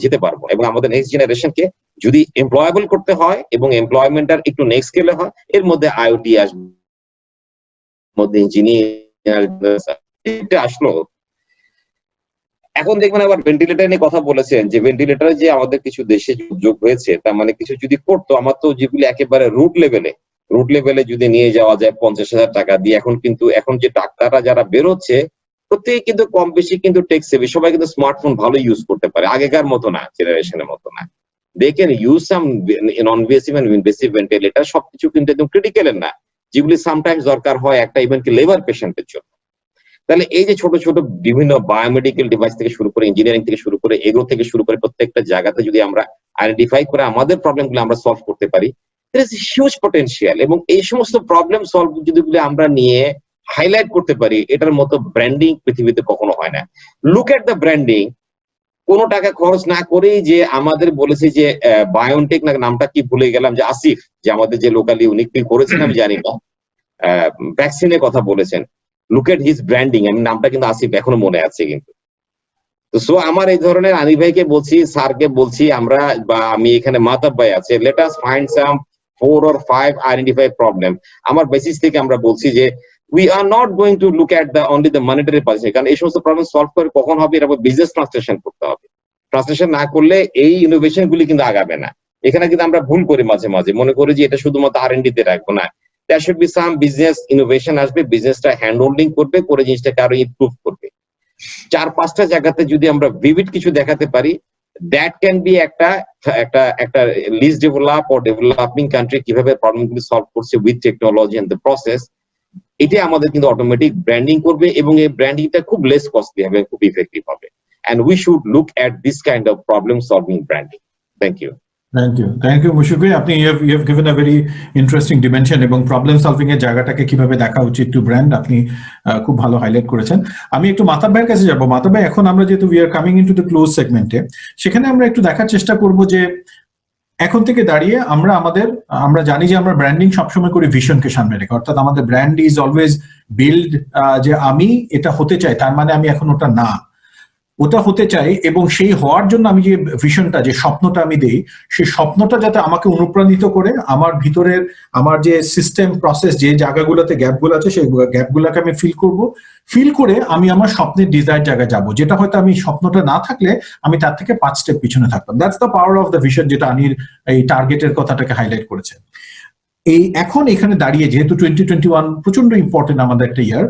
যেতে পারবো, এবং আমাদের নেক্সট জেনারেশনকে যদি এমপ্লয়েবল করতে হয় এবং এমপ্লয়মেন্টটার একটু নেক্সট স্কেলে হয়, এর মধ্যে আইওটি আসবে, মধ্যে ইঞ্জিনিয়ার আসলো। এখন দেখবেন আবার ভেন্টিলেটর নিয়ে কথা বলেছেন, যে ভেন্টিলেটর যে আমাদের কিছু দেশে উদ্যোগ হয়েছে, তার মানে কিছু যদি করতো, আমার তো যেগুলি একেবারে রুট লেভেলে যদি নিয়ে যাওয়া যায় 50,000 টাকা দিয়ে, এখন যে ডাক্তাররা যারা বেরোচ্ছে প্রত্যেকে কিন্তু কম বেশি কিন্তু টেক সেভি, সবাই কিন্তু স্মার্টফোন ভালো ইউজ করতে পারে, আগেকার মতো না, জেনারেশনের মতো না। They can use some non invasive and invasive ventilator, সবকিছু কিন্তু একদম ক্রিটিক্যালের না, যেগুলি সামটাইমস দরকার হয় একটা ইভেন কি লেবার পেশেন্টের জন্য। তাহলে এই যে ছোট ছোট বিভিন্ন বায়োমেডিক্যাল ডিভাইস থেকে শুরু করে, ইঞ্জিনিয়ারিং থেকে শুরু করে, এগুলো থেকে শুরু করে প্রত্যেকটা জায়গাতে যদি আমরা আইডেন্টিফাই করে আমাদের প্রবলেমগুলো আমরা সলভ করতে পারি, there is a huge potential। এবং এই সমস্ত প্রবলেম সলভ যদি আমরা নিয়ে হাইলাইট করতে পারি, এটার মতো ব্র্যান্ডিং পৃথিবীতে কখনো হয় না। লুক এট দ্য ব্র্যান্ডিং, কোনো টাকা খরচ না করেই যে আমাদের বলেছে যে বায়োনটেক না, নামটা কি ভুলে গেলাম, যে আসিফ, যে আমাদের যে লোকালি উনি কি করেছেন আমি জানি না, ভ্যাকসিনের কথা বলেছেন। লুক এট হিজ ব্র্যান্ডিং, আমি নামটা কিন্তু আসিফ এখনো মনে আছে কিন্তু। তো সো আমার এই ধরনের আনিফ ভাইকে বলছি, স্যারকে বলছি, আমরা বা আমি এখানে মাতাব ভাই আছে, let us find some 4 or 5 identify problem. আমার বেসিস থেকে আমরা বলছি যে we are not going to look at only the monetary position, কারণ এই সমস্ত প্রবলেম সলভ করে কখন হবে, এর উপর বিজনেস ট্রান্সলেশন করতে হবে। ট্রান্সলেশন না করলে এই ইনোভেশন গুলি কিন্তু আগাবে না। এখানে কিন্তু আমরা ভুল করি মাঝে মাঝে, মনে করি যে এটা শুধুমাত্র R&D তে রাখবো না, there should be some business innovation আসবে, বিজনেসটা হ্যান্ড হোল্ডিং করবে, করে জিনিসটাকে আরো ইমপ্রুভ করবে। 4-5টা জায়গাতে যদি আমরা ভিভিড কিছু দেখাতে পারি, দ্যাট ক্যান বি একটা লিস্ট ডেভেলপ ও ডেভেলপিং কান্ট্রি কিভাবে প্রবলেমগুলি সলভ করছে with technology and the process, এটা আমাদের কিন্তু অটোমেটিক ব্র্যান্ডিং করবে, এবং এই ব্র্যান্ডিংটা খুব লেস কস্টলি হবে, খুব ইফেক্টিভ হবে। And we should look at this kind of problem solving branding. Thank you. Thank you Mushfiq ভাই, আপনি you have given a very interesting dimension এবং প্রবলেম সলভিং এর জায়গাটাকে কিভাবে দেখা উচিত টু ব্র্যান্ড, আপনি খুব ভালো হাইলাইট করেছেন। আমি একটু মাতাব ভাইয়ের কাছে যাব। মাতাব ভাই, এখন আমরা যেহেতু we are coming into the close সেগমেন্টে, সেখানে আমরা একটু দেখার চেষ্টা করব যে এখন থেকে দাঁড়িয়ে আমরা জানি যে আমরা ব্র্যান্ডিং সবসময় করি ভিশনকে সামনে রেখে, অর্থাৎ আমাদের ব্র্যান্ড ইজ অলওয়েজ বিল্ড, যে আমি এটা হতে চাই, তার মানে আমি এখন ওটা না, ওটা হতে চাই, এবং সেই হওয়ার জন্য আমি যে ভিশনটা, যে স্বপ্নটা আমি দেই, সেই স্বপ্নটা যাতে আমাকে অনুপ্রাণিত করে, আমার ভিতরের আমার যে সিস্টেম প্রসেস, যে জায়গাগুলোতে গ্যাপগুলো আছে, সেই গ্যাপগুলোকে আমি ফিল করে আমি আমার স্বপ্নের ডিজায়ার জায়গায় যাব, যেটা হয়তো আমি স্বপ্নটা না থাকলে আমি তার থেকে 5 স্টেপ পিছনে থাকতাম। That's the power of the vision, যেটা আনির এই টার্গেটের কথাটাকে হাইলাইট করেছে। এই এখন এখানে দাঁড়িয়ে, যেহেতু 2021 প্রচন্ড ইম্পর্টেন্ট আমাদের একটা ইয়ার,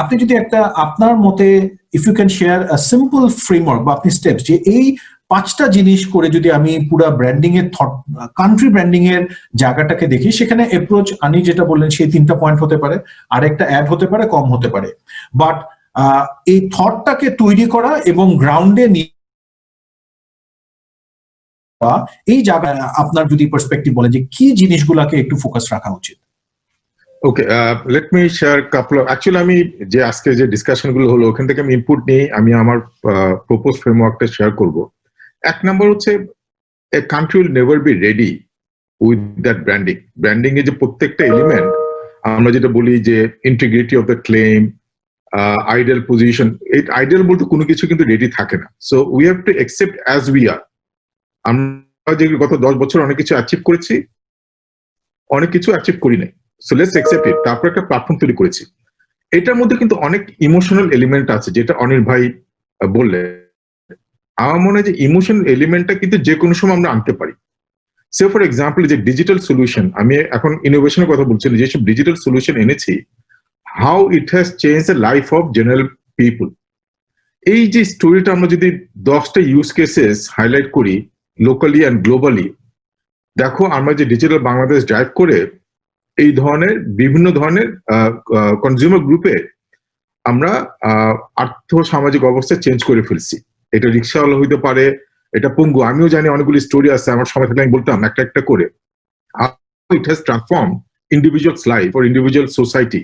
আপনি যদি একটা আপনার মতে if you can share a simple framework বা আপনি স্টেপস, যে এই 5টা জিনিস করে যদি আমি পুরো ব্র্যান্ডিং এর কান্ট্রি ব্র্যান্ডিং এর জায়গাটাকে দেখি, সেখানে অ্যাপ্রোচ আনি যেটা বললেন সেই 3টা পয়েন্ট হতে পারে, আর একটা অ্যাড হতে পারে, কম হতে পারে, বাট এই থটটাকে তৈরি করা এবং গ্রাউন্ডে নিয়ে এই জায়গায় আপনার যদি পার্সপেক্টিভ বলেন যে কি জিনিসগুলোকে একটু ফোকাস রাখা উচিত। Okay, let me share couple of, actually আমি যে আজকে যে ডিসকাশন গুলো হলো ওখান থেকে আমি ইনপুট নিয়ে আমি আমার প্রপোজ ফ্রেমওয়ার্কটা শেয়ার করব। 1 নম্বর হচ্ছে, a country will never be ready with that branding. Branding এর যে প্রত্যেকটা এলিমেন্ট, আমরা যেটা বলি যে integrity of the claim, ideal position, এই আইডিয়াল বলতে কোনো কিছু কিন্তু রেডি থাকে না। So we have to accept as we are. আমরা যে গত 10 বছর অনেক কিছু অ্যাচিভ করেছি, অনেক কিছু অ্যাচিভ করি নাই, সো লেটস অ্যাকসেপ্ট ইট। তারপর একটা প্ল্যাটফর্ম তৈরি করেছি। এটার মধ্যে কিন্তু অনেক ইমোশনাল এলিমেন্ট আছে, যেটা অনিল ভাই বললে। আমার মনে হয় যে ইমোশনাল এলিমেন্টটা কিন্তু যে কোনো সময় আমরা আনতে পারি। সে ফর এক্সাম্পল যে ডিজিটাল সলিউশন, আমি এখন ইনোভেশনের কথা বলছি, যেসব ডিজিটাল সলিউশন এনেছি, how it has change the life of general people. এই যে স্টোরিটা আমরা যদি 10টা ইউজ কেসেস হাইলাইট করি লোকালি অ্যান্ড গ্লোবালি, দেখো আমরা যে ডিজিটাল বাংলাদেশ ড্রাইভ করে এই ধরনের বিভিন্ন ধরনের কনজিউমার গ্রুপে আমরা আর্থ সামাজিক অবস্থা চেঞ্জ করে ফেলছি। এটা রিক্সাওয়ালা হইতে পারে, এটা পঙ্গু, আমিও জানি অনেকগুলি স্টোরি আছে, আমার সময় থাকলে আমি বলতাম একটা একটা করে। It has transform individuals life or individual society.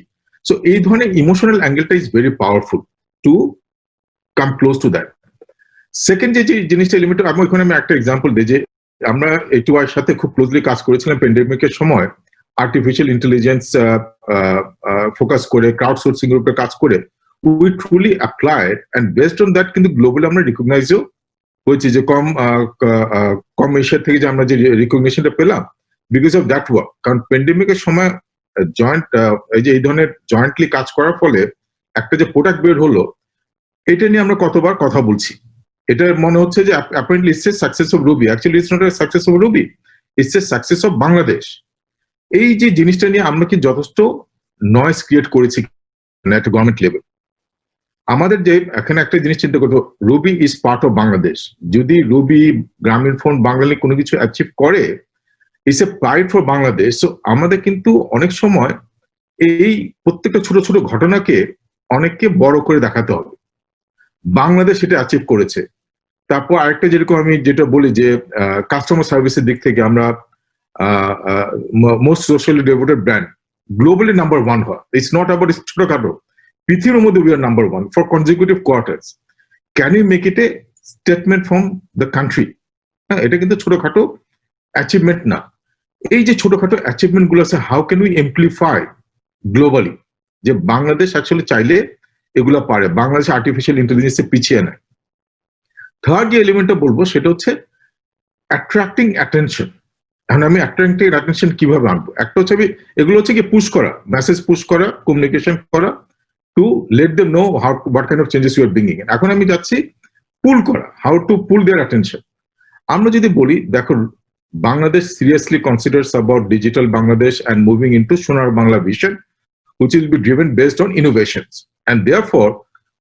So এই ধরনের ইমোশনাল অ্যাঙ্গেলটা is very powerful to come close to that. Second যে জিনিসটা এলিমেন্ট, আমি ওইখানে আমি একটা এক্সাম্পল দিই যে আমরা A2I সাথে খুব ক্লোজলি কাজ করেছিলাম প্যান্ডেমিকের সময়, আর্টিফিশিয়াল ইন্টেলিজেন্স ফোকাস করে ক্রাউড সোর্সিং এর উপরে কাজ করে we truly applied, and based on that কিন্তু গ্লোবালি আমরা রিকগনাইজও হয়েছি যে কম এশিয়া থেকে যে আমরা যে রিকগনিশনটা পেলাম বিকজ অফ দ্যাট ওয়ার্ক। কারণ প্যান্ডেমিকের সময় জয়েন্ট এই ধরনের জয়েন্টলি কাজ করার ফলে একটা যে প্রোডাক্ট বের হলো, এটা নিয়ে আমরা কতবার কথা বলছি। এটা মনে হচ্ছে যে apparently it's a success of Ruby, actually it's not a success of Ruby, it's a success of Bangladesh. এই যে জিনিসটা নিয়ে আমরা কি যথেষ্ট নয়েজ ক্রিয়েট করেছি একটা গভর্নমেন্ট লেভেল। আমাদের যে এখানে একটা জিনিস চিন্তা করতে, Ruby is part of Bangladesh. যদি রুবি, গ্রামীণ ফোন, বাঙালি কোনো কিছু অ্যাচিভ করে, it's a pride for Bangladesh. So আমাদের কিন্তু অনেক সময় এই প্রত্যেকটা ছোট ছোট ঘটনাকে অনেককে বড় করে দেখাতে হবে। বাংলাদেশ সেটা অ্যাচিভ করেছে। তারপর আরেকটা যেরকম আমি যেটা বলি যে কাস্টমার সার্ভিসের দিক থেকে আমরা most socially developed brand globally number 1 হওয়া, ইটস নট অ্যাবাউট ছোটখাটো, পৃথিবীর মধ্যে we are number 1 for consecutive quarters. Can you make it a statement from the country? হ্যাঁ, এটা কিন্তু ছোটখাটো অ্যাচিভমেন্ট না। এই যে ছোটখাটো অ্যাচিভমেন্ট গুলো আছে, how can we amplify globally, যে বাংলাদেশ অ্যাকচুয়ালি চাইলে এগুলো পারে, বাংলাদেশ আর্টিফিশিয়াল ইন্টেলিজেন্সে পিছিয়ে নেয়। থার্ড যে এলিমেন্টটা বলবো সেটা হচ্ছে অ্যাট্রাক্টিং অ্যাটেনশন। এখন আমি অ্যাট্রাক্টিং অ্যাটেনশন কিভাবে আনবো? একটা হচ্ছে এগুলো হচ্ছে কি পুশ করা, মেসেজ পুশ করা, কমিউনিকেশন করা, to let them know how what kind of changes you are bringing in. এখন আমি যাচ্ছি পুল করা, how to pull their attention. আমরা যদি বলি দেখো Bangladesh seriously considers about digital Bangladesh and moving into Sonar Bangla vision which will be driven based on innovations, and therefore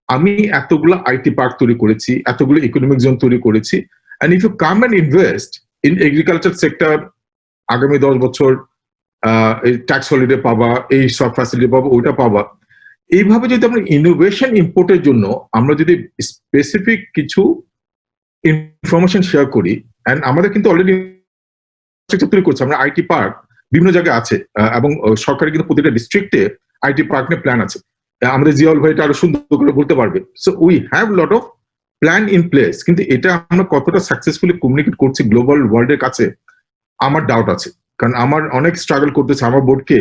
আমি এতগুলো আইটি পার্ক তৈরি করেছি, এতগুলো ইকোনমিক জোন তৈরি করেছি, and if you come and invest in agriculture sector, আগামী 10 বছর এই ট্যাক্স হলিডে পাবা, এই সব ফ্যাসিলিটি পাবা, ওইটা পাবা। এইভাবে যদি আমরা ইনোভেশন ইম্পোর্টের জন্য আমরা যদি স্পেসিফিক কিছু ইনফরমেশন শেয়ার করি, অ্যান্ড আমাদের কিন্তু অলরেডি তৈরি করছে, আমরা আইটি পার্ক বিভিন্ন জায়গায় আছে, এবং সরকারি কিন্তু প্রতিটা ডিস্ট্রিক্টে আইটি পার্ক নিয়ে প্ল্যান আছে। আমাদের জিয়াউল ভাই এটা আরো সুন্দর করে বলতে পারবে। So we have lot of plan in place, কিন্তু এটা আমরা কতটা সাকসেসফুলি কমিউনিকেট করছি গ্লোবাল ওয়ার্ল্ডের কাছে আমার ডাউট আছে। কারণ আমার অনেক স্ট্রাগল করতেছে আমার বোর্ডকে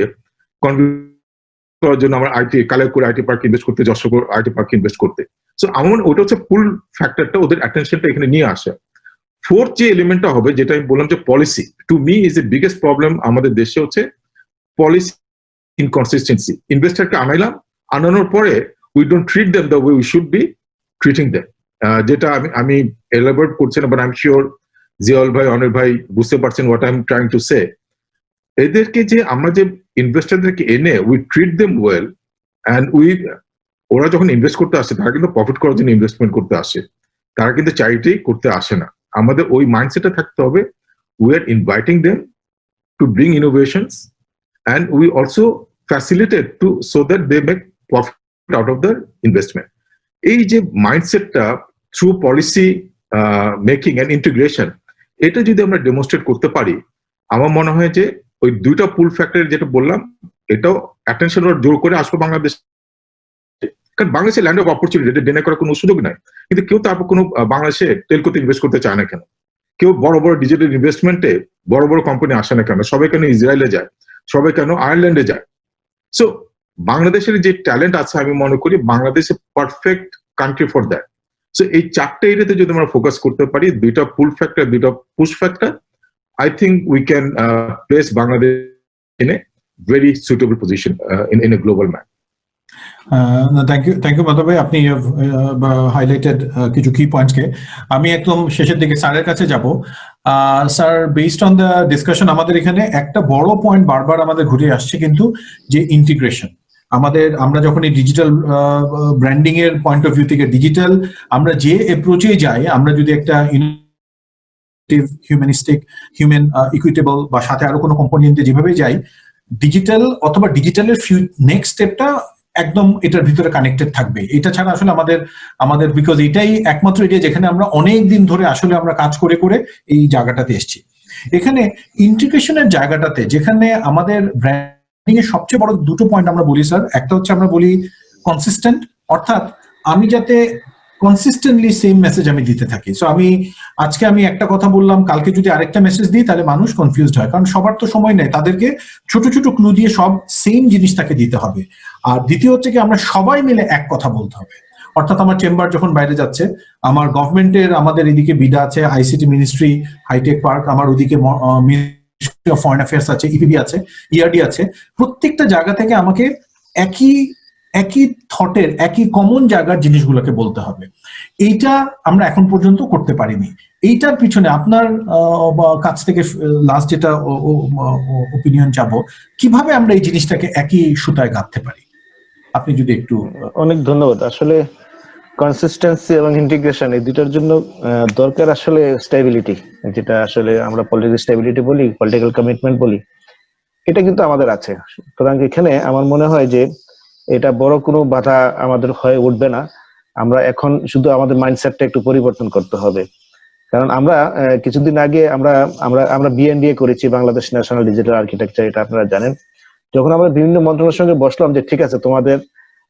কনভিন্স করার জন্য আমার আইটি কালেক্ট করে আইটি পার্ক ইনভেস্ট করতে, যশোর আইটি পার্ক ইনভেস্ট করতে। সো আমার ওটা হচ্ছে পুল ফ্যাক্টরটা, ওদের অ্যাটেনশনটা এখানে নিয়ে আসে। ফোর্থ যে এলিমেন্টটা হবে, যেটা আমি বললাম যে policy, to me is a biggest problem আমাদের দেশে হচ্ছে পলিসি ইনকনসিস্টেন্সি। ইনভেস্টারকে আনানোর পরে we don't treat them the way we should be treating them. যেটা আমি এলাবোরেট করছি না, but I am sure Ziaul ভাই, অনিল ভাই বুঝতে পারছেন what I am trying to say. এদেরকে যে আমরা যে ইনভেস্টারদেরকে এনে we treat them well, and ওরা যখন ইনভেস্ট করতে আসে তারা কিন্তু প্রফিট করার জন্য ইনভেস্টমেন্ট করতে আসে, তারা কিন্তু চ্যারিটি করতে আসে না। আমাদের ওই মাইন্ডসেটটা থাকতে হবে, we are inviting them to bring innovations, and we also facilitate to so that they make profit out of the investment. এই যে মাইন্ডসেটটা through policy making and integration, এটা যদি আমরা ডেমনস্ট্রেট করতে পারি, আমার মনে হয় যে ওই দুইটা পুল ফ্যাক্টর যেটা বললাম, এটাও অ্যাটেনশন জোর করে আসবে বাংলাদেশ। কারণ বাংলাদেশের ল্যান্ড অফ অপরচুনিটি, এটা ডিনাই করার কোনো সুযোগ নাই, কিন্তু কেউ তারপর কোনো বাংলাদেশে টেলকোতে ইনভেস্ট করতে চায় না কেন? কেউ বড় বড় ডিজিটাল ইনভেস্টমেন্টে বড় বড় কোম্পানি আসে না কেন? সবাই কেন ইসরায়েলে যায়? সবাই কেন আয়ারল্যান্ডে যায়? সো বাংলাদেশের যে ট্যালেন্ট আছে, আমি মনে করি Bangladesh perfect country for that. So এই চারটে এরিয়াতে যদি আমরা ফোকাস করতে পারি, দুইটা পুল ফ্যাক্টর, দুইটা push factor, I think we can place Bangladesh in a very suitable position in a global map. Thank you Madhab ভাই, আপনি হাইলাইটেড কিছু কি পয়েন্টসকে। আমি একদম শেষের দিকে স্যারের কাছে যাব। Sir, based on the discussion আমাদের এখানে একটা বড় পয়েন্ট বারবার আমাদের ঘুরে আসছে কিন্তু, যে ইন্টিগ্রেশন। আমরা যখন এই ডিজিটাল ব্র্যান্ডিং এর পয়েন্ট অফ ভিউ থেকে ডিজিটাল আমরা যে অ্যাপ্রোচে যাই, আমরা যদি একটা হিউম্যানিস্টিক, হিউম্যান ইকুইটেবল বা সাথে আরো কোনো কম্পোনেন্টে যেভাবে যাই, ডিজিটাল অথবা ডিজিটালের নেক্সট স্টেপটা একদম এটার ভিতরে কানেক্টেড থাকবে। এটা ছাড়া আসলে আমাদের বিকজ এটাই একমাত্র এরিয়া যেখানে আমরা অনেক দিন ধরে আসলে আমরা কাজ করে করে এই জায়গাটাতে এসেছি। এখানে ইন্টিগ্রেশনের জায়গাটাতে যেখানে আমাদের ব্র্যান্ডিং এর সবচেয়ে বড় দুটো পয়েন্ট আমরা বলি স্যার, একটা হচ্ছে আমরা বলি কনসিস্টেন্ট, অর্থাৎ আমি যাতে কনসিস্টেন্টলি সেম মেসেজ আমি দিতে থাকি। সো আজকে আমি একটা কথা বললাম, কালকে যদি আরেকটা মেসেজ দিই তাহলে মানুষ কনফিউজড হয়, কারণ সবার তো সময় নেই, তাদেরকে ছোট ছোট ক্লু দিয়ে সব সেম জিনিসটাকে দিতে হবে। আর দ্বিতীয় হচ্ছে কি, আমরা সবাই মিলে এক কথা বলতে হবে। অর্থাৎ আমার চেম্বার যখন বাইরে যাচ্ছে, আমার গভর্নমেন্টের, আমাদের এদিকে বিডা আছে, আইসিটি মিনিস্ট্রি, হাইটেক পার্ক, আমার ওদিকে মিনিস্ট্রি অফ ফরেন অ্যাফেয়ার্স আছে, ইপিবি আছে, ইআরডি আছে, প্রত্যেকটা জায়গা থেকে আমাকে একই থটের, একই কমন জায়গার জিনিসগুলোকে বলতে হবে। এইটা আমরা এখন পর্যন্ত করতে পারিনি। এইটার পিছনে আপনার কাছ থেকে লাস্ট যেটা ওপিনিয়ন চাবো, কিভাবে আমরা এই জিনিসটাকে একই সুতায় গাঁথতে পারি, আপনি যদি একটু। অনেক ধন্যবাদ। আসলে কনসিস্টেন্সি এবং ইন্টিগ্রেশন এই দুটার জন্য দরকার আসলে স্টেবিলিটি, যেটা আসলে আমরা পলিটিক্যাল স্টেবিলিটি বলি, পলিটিক্যাল কমিটমেন্ট বলি, এটা কিন্তু আমাদের আছে। সুতরাং এখানে আমার মনে হয় যে এটা বড় কোনো বাধা আমাদের হয়ে উঠবে না। আমরা এখন শুধু আমাদের মাইন্ডসেটটা একটু পরিবর্তন করতে হবে। কারণ আমরা কিছুদিন আগে আমরা বিএনডিএ করেছি, বাংলাদেশ ন্যাশনাল ডিজিটাল আর্কিটেকচার, এটা আপনারা জানেন। যখন আমরা বিভিন্ন মন্ত্রণালয়ের সঙ্গে বসলাম যে ঠিক আছে, তোমাদের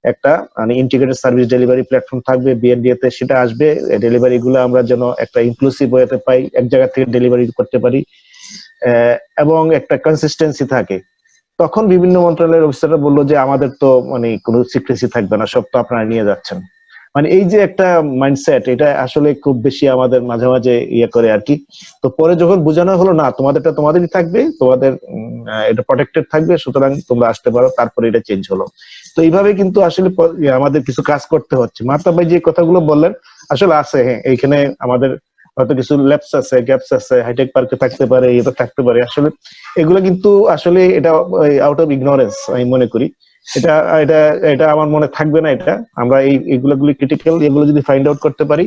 একটা মানে ইন্টিগ্রেটেড সার্ভিস ডেলিভারি প্ল্যাটফর্ম থাকবে বিএনডিএ তে, সেটা আসবে, ডেলিভারি গুলো আমরা যেন একটা ইনক্লুসিভ ওয়েতে পাই, এক জায়গা থেকে ডেলিভারি করতে পারি এবং একটা কনসিস্টেন্সি থাকে। তখন বিভিন্ন মন্ত্রণালয়ের অফিসাররা বললো যে আমাদের তো মানে কোনো সিক্রেসি থাকবে না, সব তো আপনারা নিয়ে যাচ্ছেন। মানে এই যে একটা মাইন্ডসেট, এটা আসলে খুব বেশি আমাদের মাঝে মাঝে ইয়ে করে আর কি। তো পরে যখন বোঝানো হলো না, তোমাদেরটা তোমাদেরই থাকবে, তোমাদের এটা প্রটেক্টেড থাকবে, সুতরাং তোমরা আসতে পারো, তারপরে এটা চেঞ্জ হলো। তো এইভাবে কিন্তু আসলে আমাদের কিছু কাজ করতে হচ্ছে। মাহতাব ভাই যে কথাগুলো বললেন আসলে আছে, হ্যাঁ, এইখানে আমাদের হয়তো কিছু ল্যাপস আছে, গ্যাপস আছে, হাইটেক পার্কে থাকতে পারে, এটা থাকতে পারে। আসলে এগুলো কিন্তু আসলে এটা আউট অফ ইগনোরেন্স আমি মনে করি। এটা এটা এটা আমার মনে থাকবে না। এটা আমরা এইগুলোগুলি ক্রিটিক্যাল, এগুলো যদি ফাইন্ড আউট করতে পারি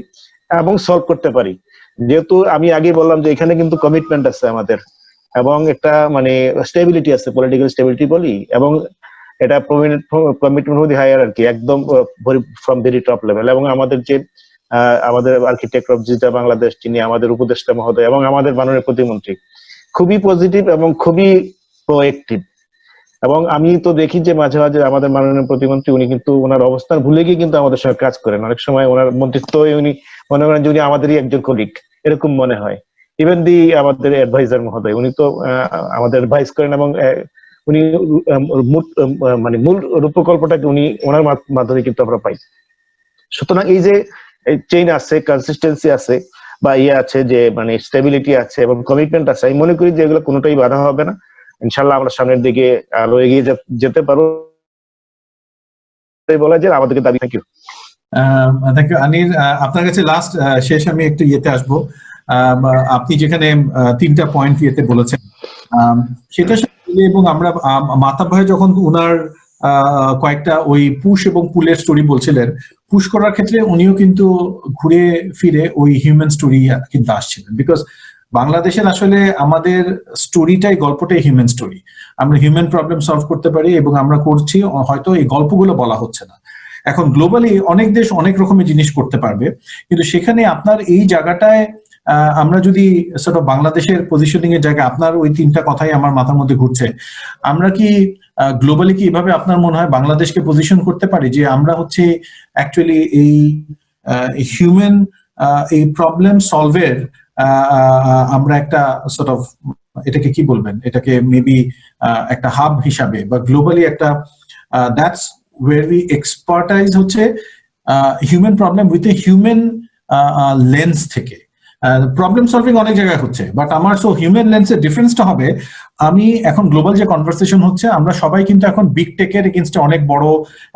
এবং সলভ করতে পারি, যেহেতু আমি আগে বললাম যে এখানে কিন্তু কমিটমেন্ট আছে আমাদের এবং একটা মানে স্টেবিলিটি আছে, পলিটিক্যাল স্টেবিলিটি বলি, এবং এটা কমিটমেন্ট উইথ হায়ারার্কি একদম ফ্রম ভেরি টপ লেভেল। এবং আমাদের যে আমাদের আর্কিটেক্ট অফ ডিজিটাল বাংলাদেশ, যিনি আমাদের উপদেষ্টা মহোদয়, এবং আমাদের মাননীয় প্রতিমন্ত্রী খুবই পজিটিভ এবং খুবই প্রোঅ্যাক্টিভ। এবং আমি তো দেখি যে মাঝে মাঝে আমাদের মাননীয় প্রতিমন্ত্রী উনি কিন্তু ওনার অবস্থান ভুলে গিয়ে কিন্তু আমাদের সঙ্গে কাজ করেন। অনেক সময় ওনার মন্ত্রিত্ব উনি মনে করেন যে উনি আমাদেরই একজন কলিগ, এরকম মনে হয়। ইভেন আমাদের অ্যাডভাইজার মহোদয়, উনি তো আমাদের অ্যাডভাইস করেন এবং উনি মানে মূল রূপকল্পটাকে উনি ওনার মাধ্যমে কিন্তু আমরা পাই। সুতরাং এই যে চেইন আছে, কনসিস্টেন্সি আছে, বা ইয়ে আছে, যে মানে স্টেবিলিটি আছে এবং কমিটমেন্ট আছে, আমি মনে করি যে এগুলো কোনোটাই বাধা হবে না। ইনশাল্লাহ আমরা সামনের দিকে আরো এগিয়ে যেতে পারবো বলা যায় আমাদেরকে দাবি। Thank you. Thank you Anir. আপনার কাছে লাস্ট শেষ আমি একটু ইয়েতে আসবো। আপনি যেখানে 3টা পয়েন্ট ইয়েতে বলেছেন, সেটা এবং আমরা মাহতাব ভাই যখন উনার কয়েকটা ওই পুশ এবং পুলের স্টোরি বলছিলেন, পুশ করার ক্ষেত্রে উনিও কিন্তু ঘুরে ফিরে ওই হিউম্যান স্টোরি কিন্তু আসছিলেন। বিকজ বাংলাদেশের আসলে আমাদের স্টোরিটাই, গল্পটাই হিউম্যান স্টোরি। আমরা হিউম্যান প্রবলেম সলভ করতে পারি এবং আমরা করছি, হয়তো এই গল্পগুলো বলা হচ্ছে না। এখন গ্লোবালি অনেক দেশ অনেক রকমের জিনিস করতে পারবে, কিন্তু সেখানে আপনার এই জায়গাটায় আমরা যদি সর্ট অফ বাংলাদেশের পজিশনিং এর জায়গায়, আপনার ওই 3টা কথাই আমার মাথার মধ্যে ঘুরছে। আমরা কি গ্লোবালি কি এভাবে আপনার মনে হয় বাংলাদেশকে পজিশন করতে পারি যে আমরা হচ্ছে অ্যাকচুয়ালি এই হিউম্যান এই প্রবলেম সলভের আমরা একটা সর্ট অফ, এটাকে কি বলবেন, এটাকে মেবি একটা হাব হিসাবে বা গ্লোবালি একটা, দ্যাটস ওয়্যার উই এক্সপার্টাইজ হচ্ছে human problem with a human lens থেকে। প্রবলেম সলভিং অনেক জায়গায় হচ্ছে, বাট আমার হিউম্যান লেন্সের ডিফারেন্সটা হবে, আমি এখন গ্লোবাল যে কনভারসেশন হচ্ছে, আমরা সবাই কিন্তু এখন বিগ টেকের এগেইনস্টে অনেক বড়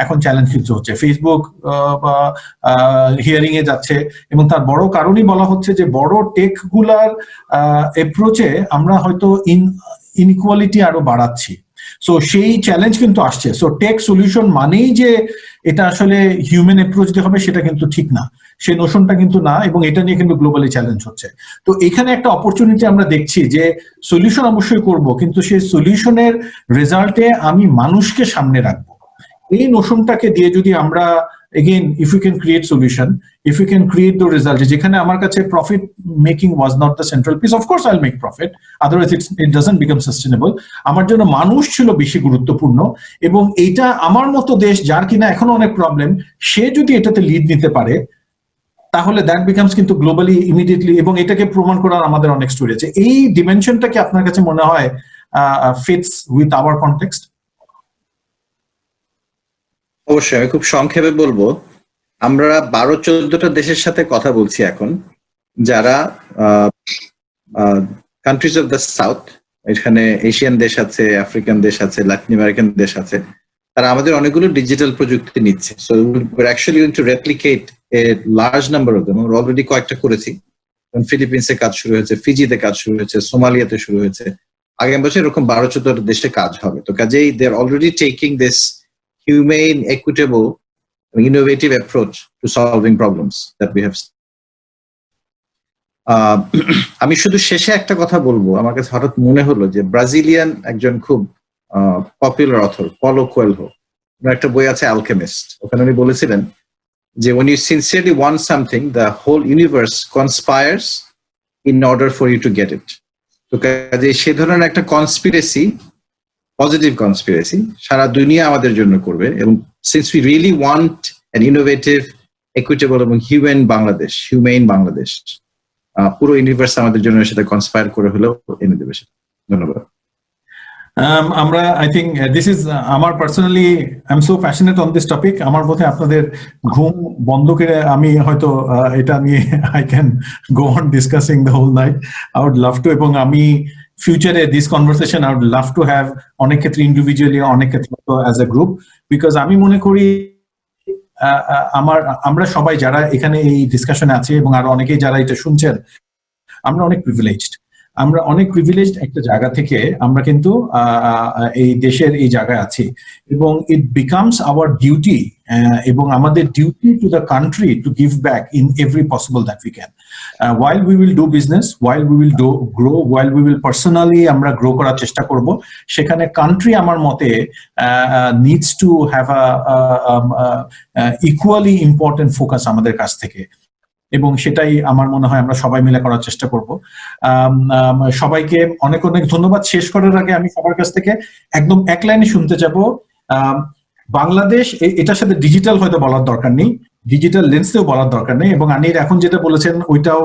এখন চ্যালেঞ্জ কিন্তু হচ্ছে। ফেসবুক হিয়ারিং এ যাচ্ছে, এবং তার বড় কারণই বলা হচ্ছে যে বড় টেক গুলার এপ্রোচে আমরা হয়তো ইনইকুয়ালিটি আরো বাড়াচ্ছি। সো সেই চ্যালেঞ্জ কিন্তু আসছে। সো টেক সলিউশন মানেই যে এটা আসলে হিউম্যান অ্যাপ্রোচ দিয়ে হবে সেটা কিন্তু ঠিক না, সেই নোশনটা কিন্তু না, এবং এটা নিয়ে কিন্তু গ্লোবালি চ্যালেঞ্জ হচ্ছে। তো এখানে একটা অপরচুনিটি আমরা দেখছি যে সলিউশন অবশ্যই করব, কিন্তু সেই সলিউশনের রেজাল্টে আমি মানুষকে সামনে রাখবো। এই নোশনটাকে দিয়ে যদি আমরা again if you can create solution, if you can create the result, যেখানে আমার কাছে profit making was not the central piece, of course I'll make profit, otherwise it doesn't become sustainable. আমার জন্য মানুষ ছিল বেশি গুরুত্বপূর্ণ, এবং এইটা আমার মতো দেশ যার কিনা এখনো অনেক প্রবলেম, সে যদি এটাতে লিড নিতে পারে তাহলে দ্যাট বিকামস কিন্তু গ্লোবালি ইমিডিয়েটলি, এবং এটাকে প্রমাণ করার আমাদের অনেক স্টোরি আছে। এই ডিমেনশনটা কি আপনার কাছে মনে হয় ফিটস উইথ আওয়ার কনটেক্সট? অবশ্যই, আমি খুব সংক্ষেপে বলবো, আমরা 12-14টা দেশের সাথে কথা বলছি এখন, যারা কান্ট্রিজ অফ দ্য সাউথ, এখানে এশিয়ান দেশ আছে, আফ্রিকান দেশ আছে, লাতিন আমেরিকান দেশ আছে, তারা আমাদের অনেকগুলো ডিজিটাল প্রযুক্তি নিচ্ছে। So উইর actually going to replicate a large number of them. আমরা অলরেডি কয়েকটা করেছি, ফিলিপিন্সে কাজ শুরু হয়েছে, ফিজিতে কাজ শুরু হয়েছে, সোমালিয়াতে শুরু হয়েছে, আগামী বছর এরকম 12-14টা দেশে কাজ হবে। তো কাজেই they are already taking this humane, equitable, innovative approach to solving problems that we have. আমি শুধু শেষে একটা কথা বলবো, আমার কাছে হঠাৎ মনে হলো যে ব্রাজিলিয়ান একজন খুব পপুলার অথর পলো কোয়েলহো, একটা বই আছে অ্যালকেমিস্ট, ওখানে উনি বলেছিলেন যে when you sincerely want something, the whole universe conspires in order for you to get it. তো কাজে সে ধরনের একটা কনস্পিরেসি, পজিটিভ কনস্পিরেসি সারা দুনিয়া আমাদের জন্য করবে, এবং since we really want an innovative, equitable এবং হিউম্যান বাংলাদেশ, পুরো ইউনিভার্স আমাদের জন্য সেটা কনস্পায়ার করে হলেও এনে দেবে সেটা। ধন্যবাদ। আমরা আই থিঙ্ক দিস ইজ আমার personally I am so passionate on this topic. আমার বোধে আপনাদের ঘুম বন্ধ করে আমি হয়তো এটা নিয়ে I can go on discussing the whole night. I would love to, এবং আমি ফিউচারে this conversation I would love to have, অনেক ক্ষেত্রে ইন্ডিভিজুয়ালি, অনেক ক্ষেত্রে অ্যাজ এ গ্রুপ, বিকজ আমি মনে করি আমরা সবাই যারা এখানে এই ডিসকাশনে আছে, এবং আরো অনেকেই যারা এটা শুনছেন, আমরা অনেক প্রিভিলেজড একটা জায়গা থেকে আমরা কিন্তু এই দেশের এই জায়গায় আছি, এবং ইট বিকামস আওয়ার ডিউটি, এবং আমাদের duty to the country to give back in every possible that we can, while we will do business, while we will grow, while we will personally আমরা গ্রো করার চেষ্টা করব, সেখানে country আমার মতে needs to have a equally important focus আমাদের কাছ থেকে, এবং সেটাই আমার মনে হয় আমরা সবাই মিলে করার চেষ্টা করব। সবাইকে অনেক অনেক ধন্যবাদ। শেষ করার আগে আমি সবার কাছ থেকে একদম এক লাইনে শুনতে যাব, বাংলাদেশ এটার সাথে ডিজিটাল হয়তো বলার দরকার নেই, ডিজিটাল লেন্সেও বলার দরকার নেই, এবং আনির এখন যেটা বলেছেন ওইটাও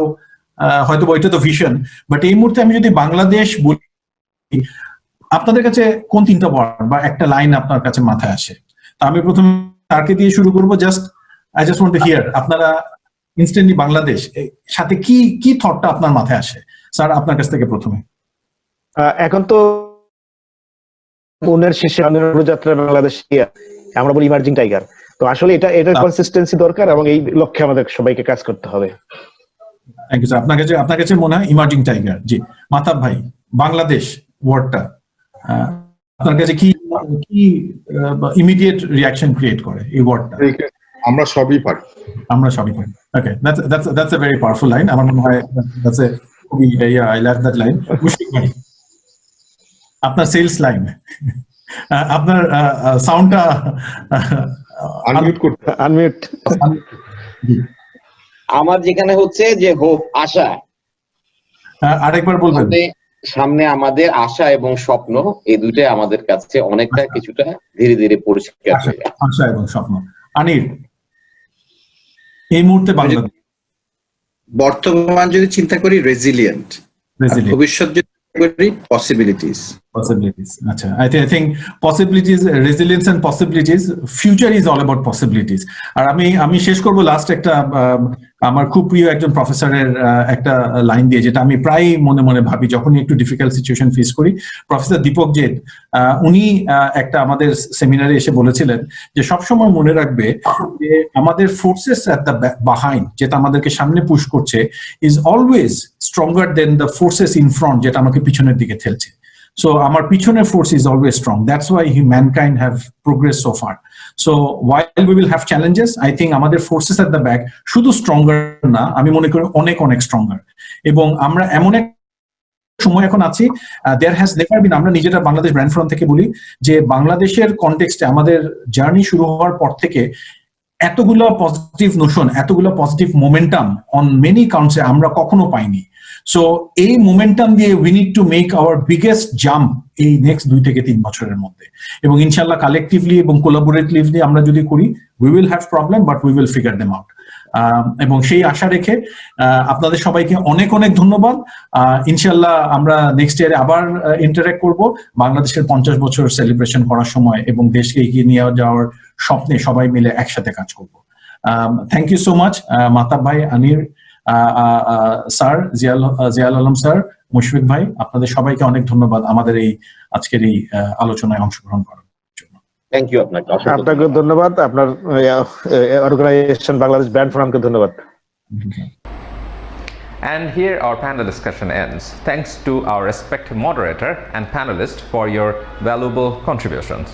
হয়তো ওইটা তো ভিশন, বাট এই মুহূর্তে আমি যদি বাংলাদেশ বলি, আপনাদের কাছে কোন 3টা ওয়ার্ড বা একটা লাইন আপনার কাছে মাথায় আসে? তা আমি প্রথমে তাকে দিয়ে শুরু করবো। I just want to here আপনারা ইনস্ট্যান্টলি বাংলাদেশ সাথে কি থটটা আপনার মাথায় আসে? স্যার, আপনার কাছ থেকে প্রথমে। এখন তো মনের শেষে যাত্রা বাংলাদেশ, আমরা বলি ইমার্জিং টাইগার। তো আসলে এটার কনসিস্টেন্সি দরকার, এবং এই লক্ষ্যে আমাদের সবাইকে কাজ করতে হবে। Thank you sir. আপনার কাছে মনে হয় ইমার্জিং টাইগার। জি মাতাব ভাই, বাংলাদেশ ওয়ার্ডটা আপনার কাছে কি ইমিডিয়েট রিঅ্যাকশন ক্রিয়েট করে এই ওয়ার্ডটা? আমরা সবই পারি। Okay, that's a very powerful line. আমার মনে হয় দ্যাটস এ খুবই, I love that line. Mushfiq ভাই, আপনার সেলস লাইন, আপনার সাউন্ডটা আনমিউট। আমার যেখানে হচ্ছে যে হোপ, আশা, আরেকবার বলবেন। সামনে আমাদের আশা এবং স্বপ্ন, এই দুইটাই আমাদের কাছে অনেকটা কিছুটা ধীরে ধীরে পরিষ্কার হয়ে যায়। আশা এবং স্বপ্ন। আনির, এই মুহূর্তে বাংলাদেশ বর্তমান যদি চিন্তা করি রেজিলিয়েন্ট, ভবিষ্যৎ যদি করি পসিবিলিটিস। আচ্ছা, I think possibilities, resilience and possibilities, future is all about possibilities. আর আমি শেষ করব লাস্ট একটা আমার খুব প্রিয় একজন প্রফেসরের একটা লাইন দিয়ে, যেটা আমি প্রায় মনে মনে ভাবি যখনই একটু ডিফিকাল্ট সিচুয়েশন ফেস করি। প্রফেসর দীপক জেদ উনি একটা আমাদের সেমিনারে এসে বলেছিলেন যে সবসময় মনে রাখবে যে আমাদের ফোর্সেস অ্যাট দ্য বিহাইন্ড, যেটা আমাদেরকে সামনে পুশ করছে, is always stronger than the forces in front, যেটা আমাকে পিছনের দিকে ঠেলছে। So আমার পিছনের force is always strong. That's why mankind have progressed so far. So while we will have challenges, I think আমাদের forces at the back শুধু stronger না, আমি মনে করি অনেক অনেক stronger। এবং আমরা এমন এক সময় এখন আছি, there has never been, আমরা নিজেরা বাংলাদেশ ব্র্যান্ড ফোরাম থেকে বলি যে বাংলাদেশের কনটেক্সটে আমাদের জার্নি শুরু হওয়ার পর থেকে এতগুলো পজিটিভ নোশন, এতগুলো পজিটিভ মোমেন্টাম অন মেনি কাউন্টসে আমরা কখনো পাইনি। সো এই মোমেন্টাম দিয়ে we need to make our biggest jump এই নেক্সট 2 থেকে 3 বছরের মধ্যে, এবং ইনশাল্লাহ কালেকটিভলি এবং কোলাবোরেটিভলি আমরা যদি করি, we will have problem but we will figure them out. এবং সেই আশা রেখে আপনাদের সবাইকে অনেক অনেক ধন্যবাদ। ইনশাল্লাহ আমরা নেক্সট ইয়ারে আবার ইন্টারেক্ট করব বাংলাদেশের 50 বছর সেলিব্রেশন করার সময়, এবং দেশকে এগিয়ে নিয়ে যাওয়ার স্বপ্নে সবাই মিলে একসাথে কাজ করব। Thank you so much Matab ভাই, আনির স্যার, জিয়াল আলম স্যার, মুশফিক ভাই, আপনাদের সবাইকে অনেক ধন্যবাদ আমাদের এই আজকের এই আলোচনায় অংশগ্রহণ করার জন্য। থ্যাংক ইউ আপনাকে। আপনাকে ধন্যবাদ, আপনার অর্গানাইজেশন বাংলাদেশ ব্র্যান্ড ফোরামকে ধন্যবাদ। And here our panel discussion ends. Thanks to our respected moderator and panelists for your valuable contributions.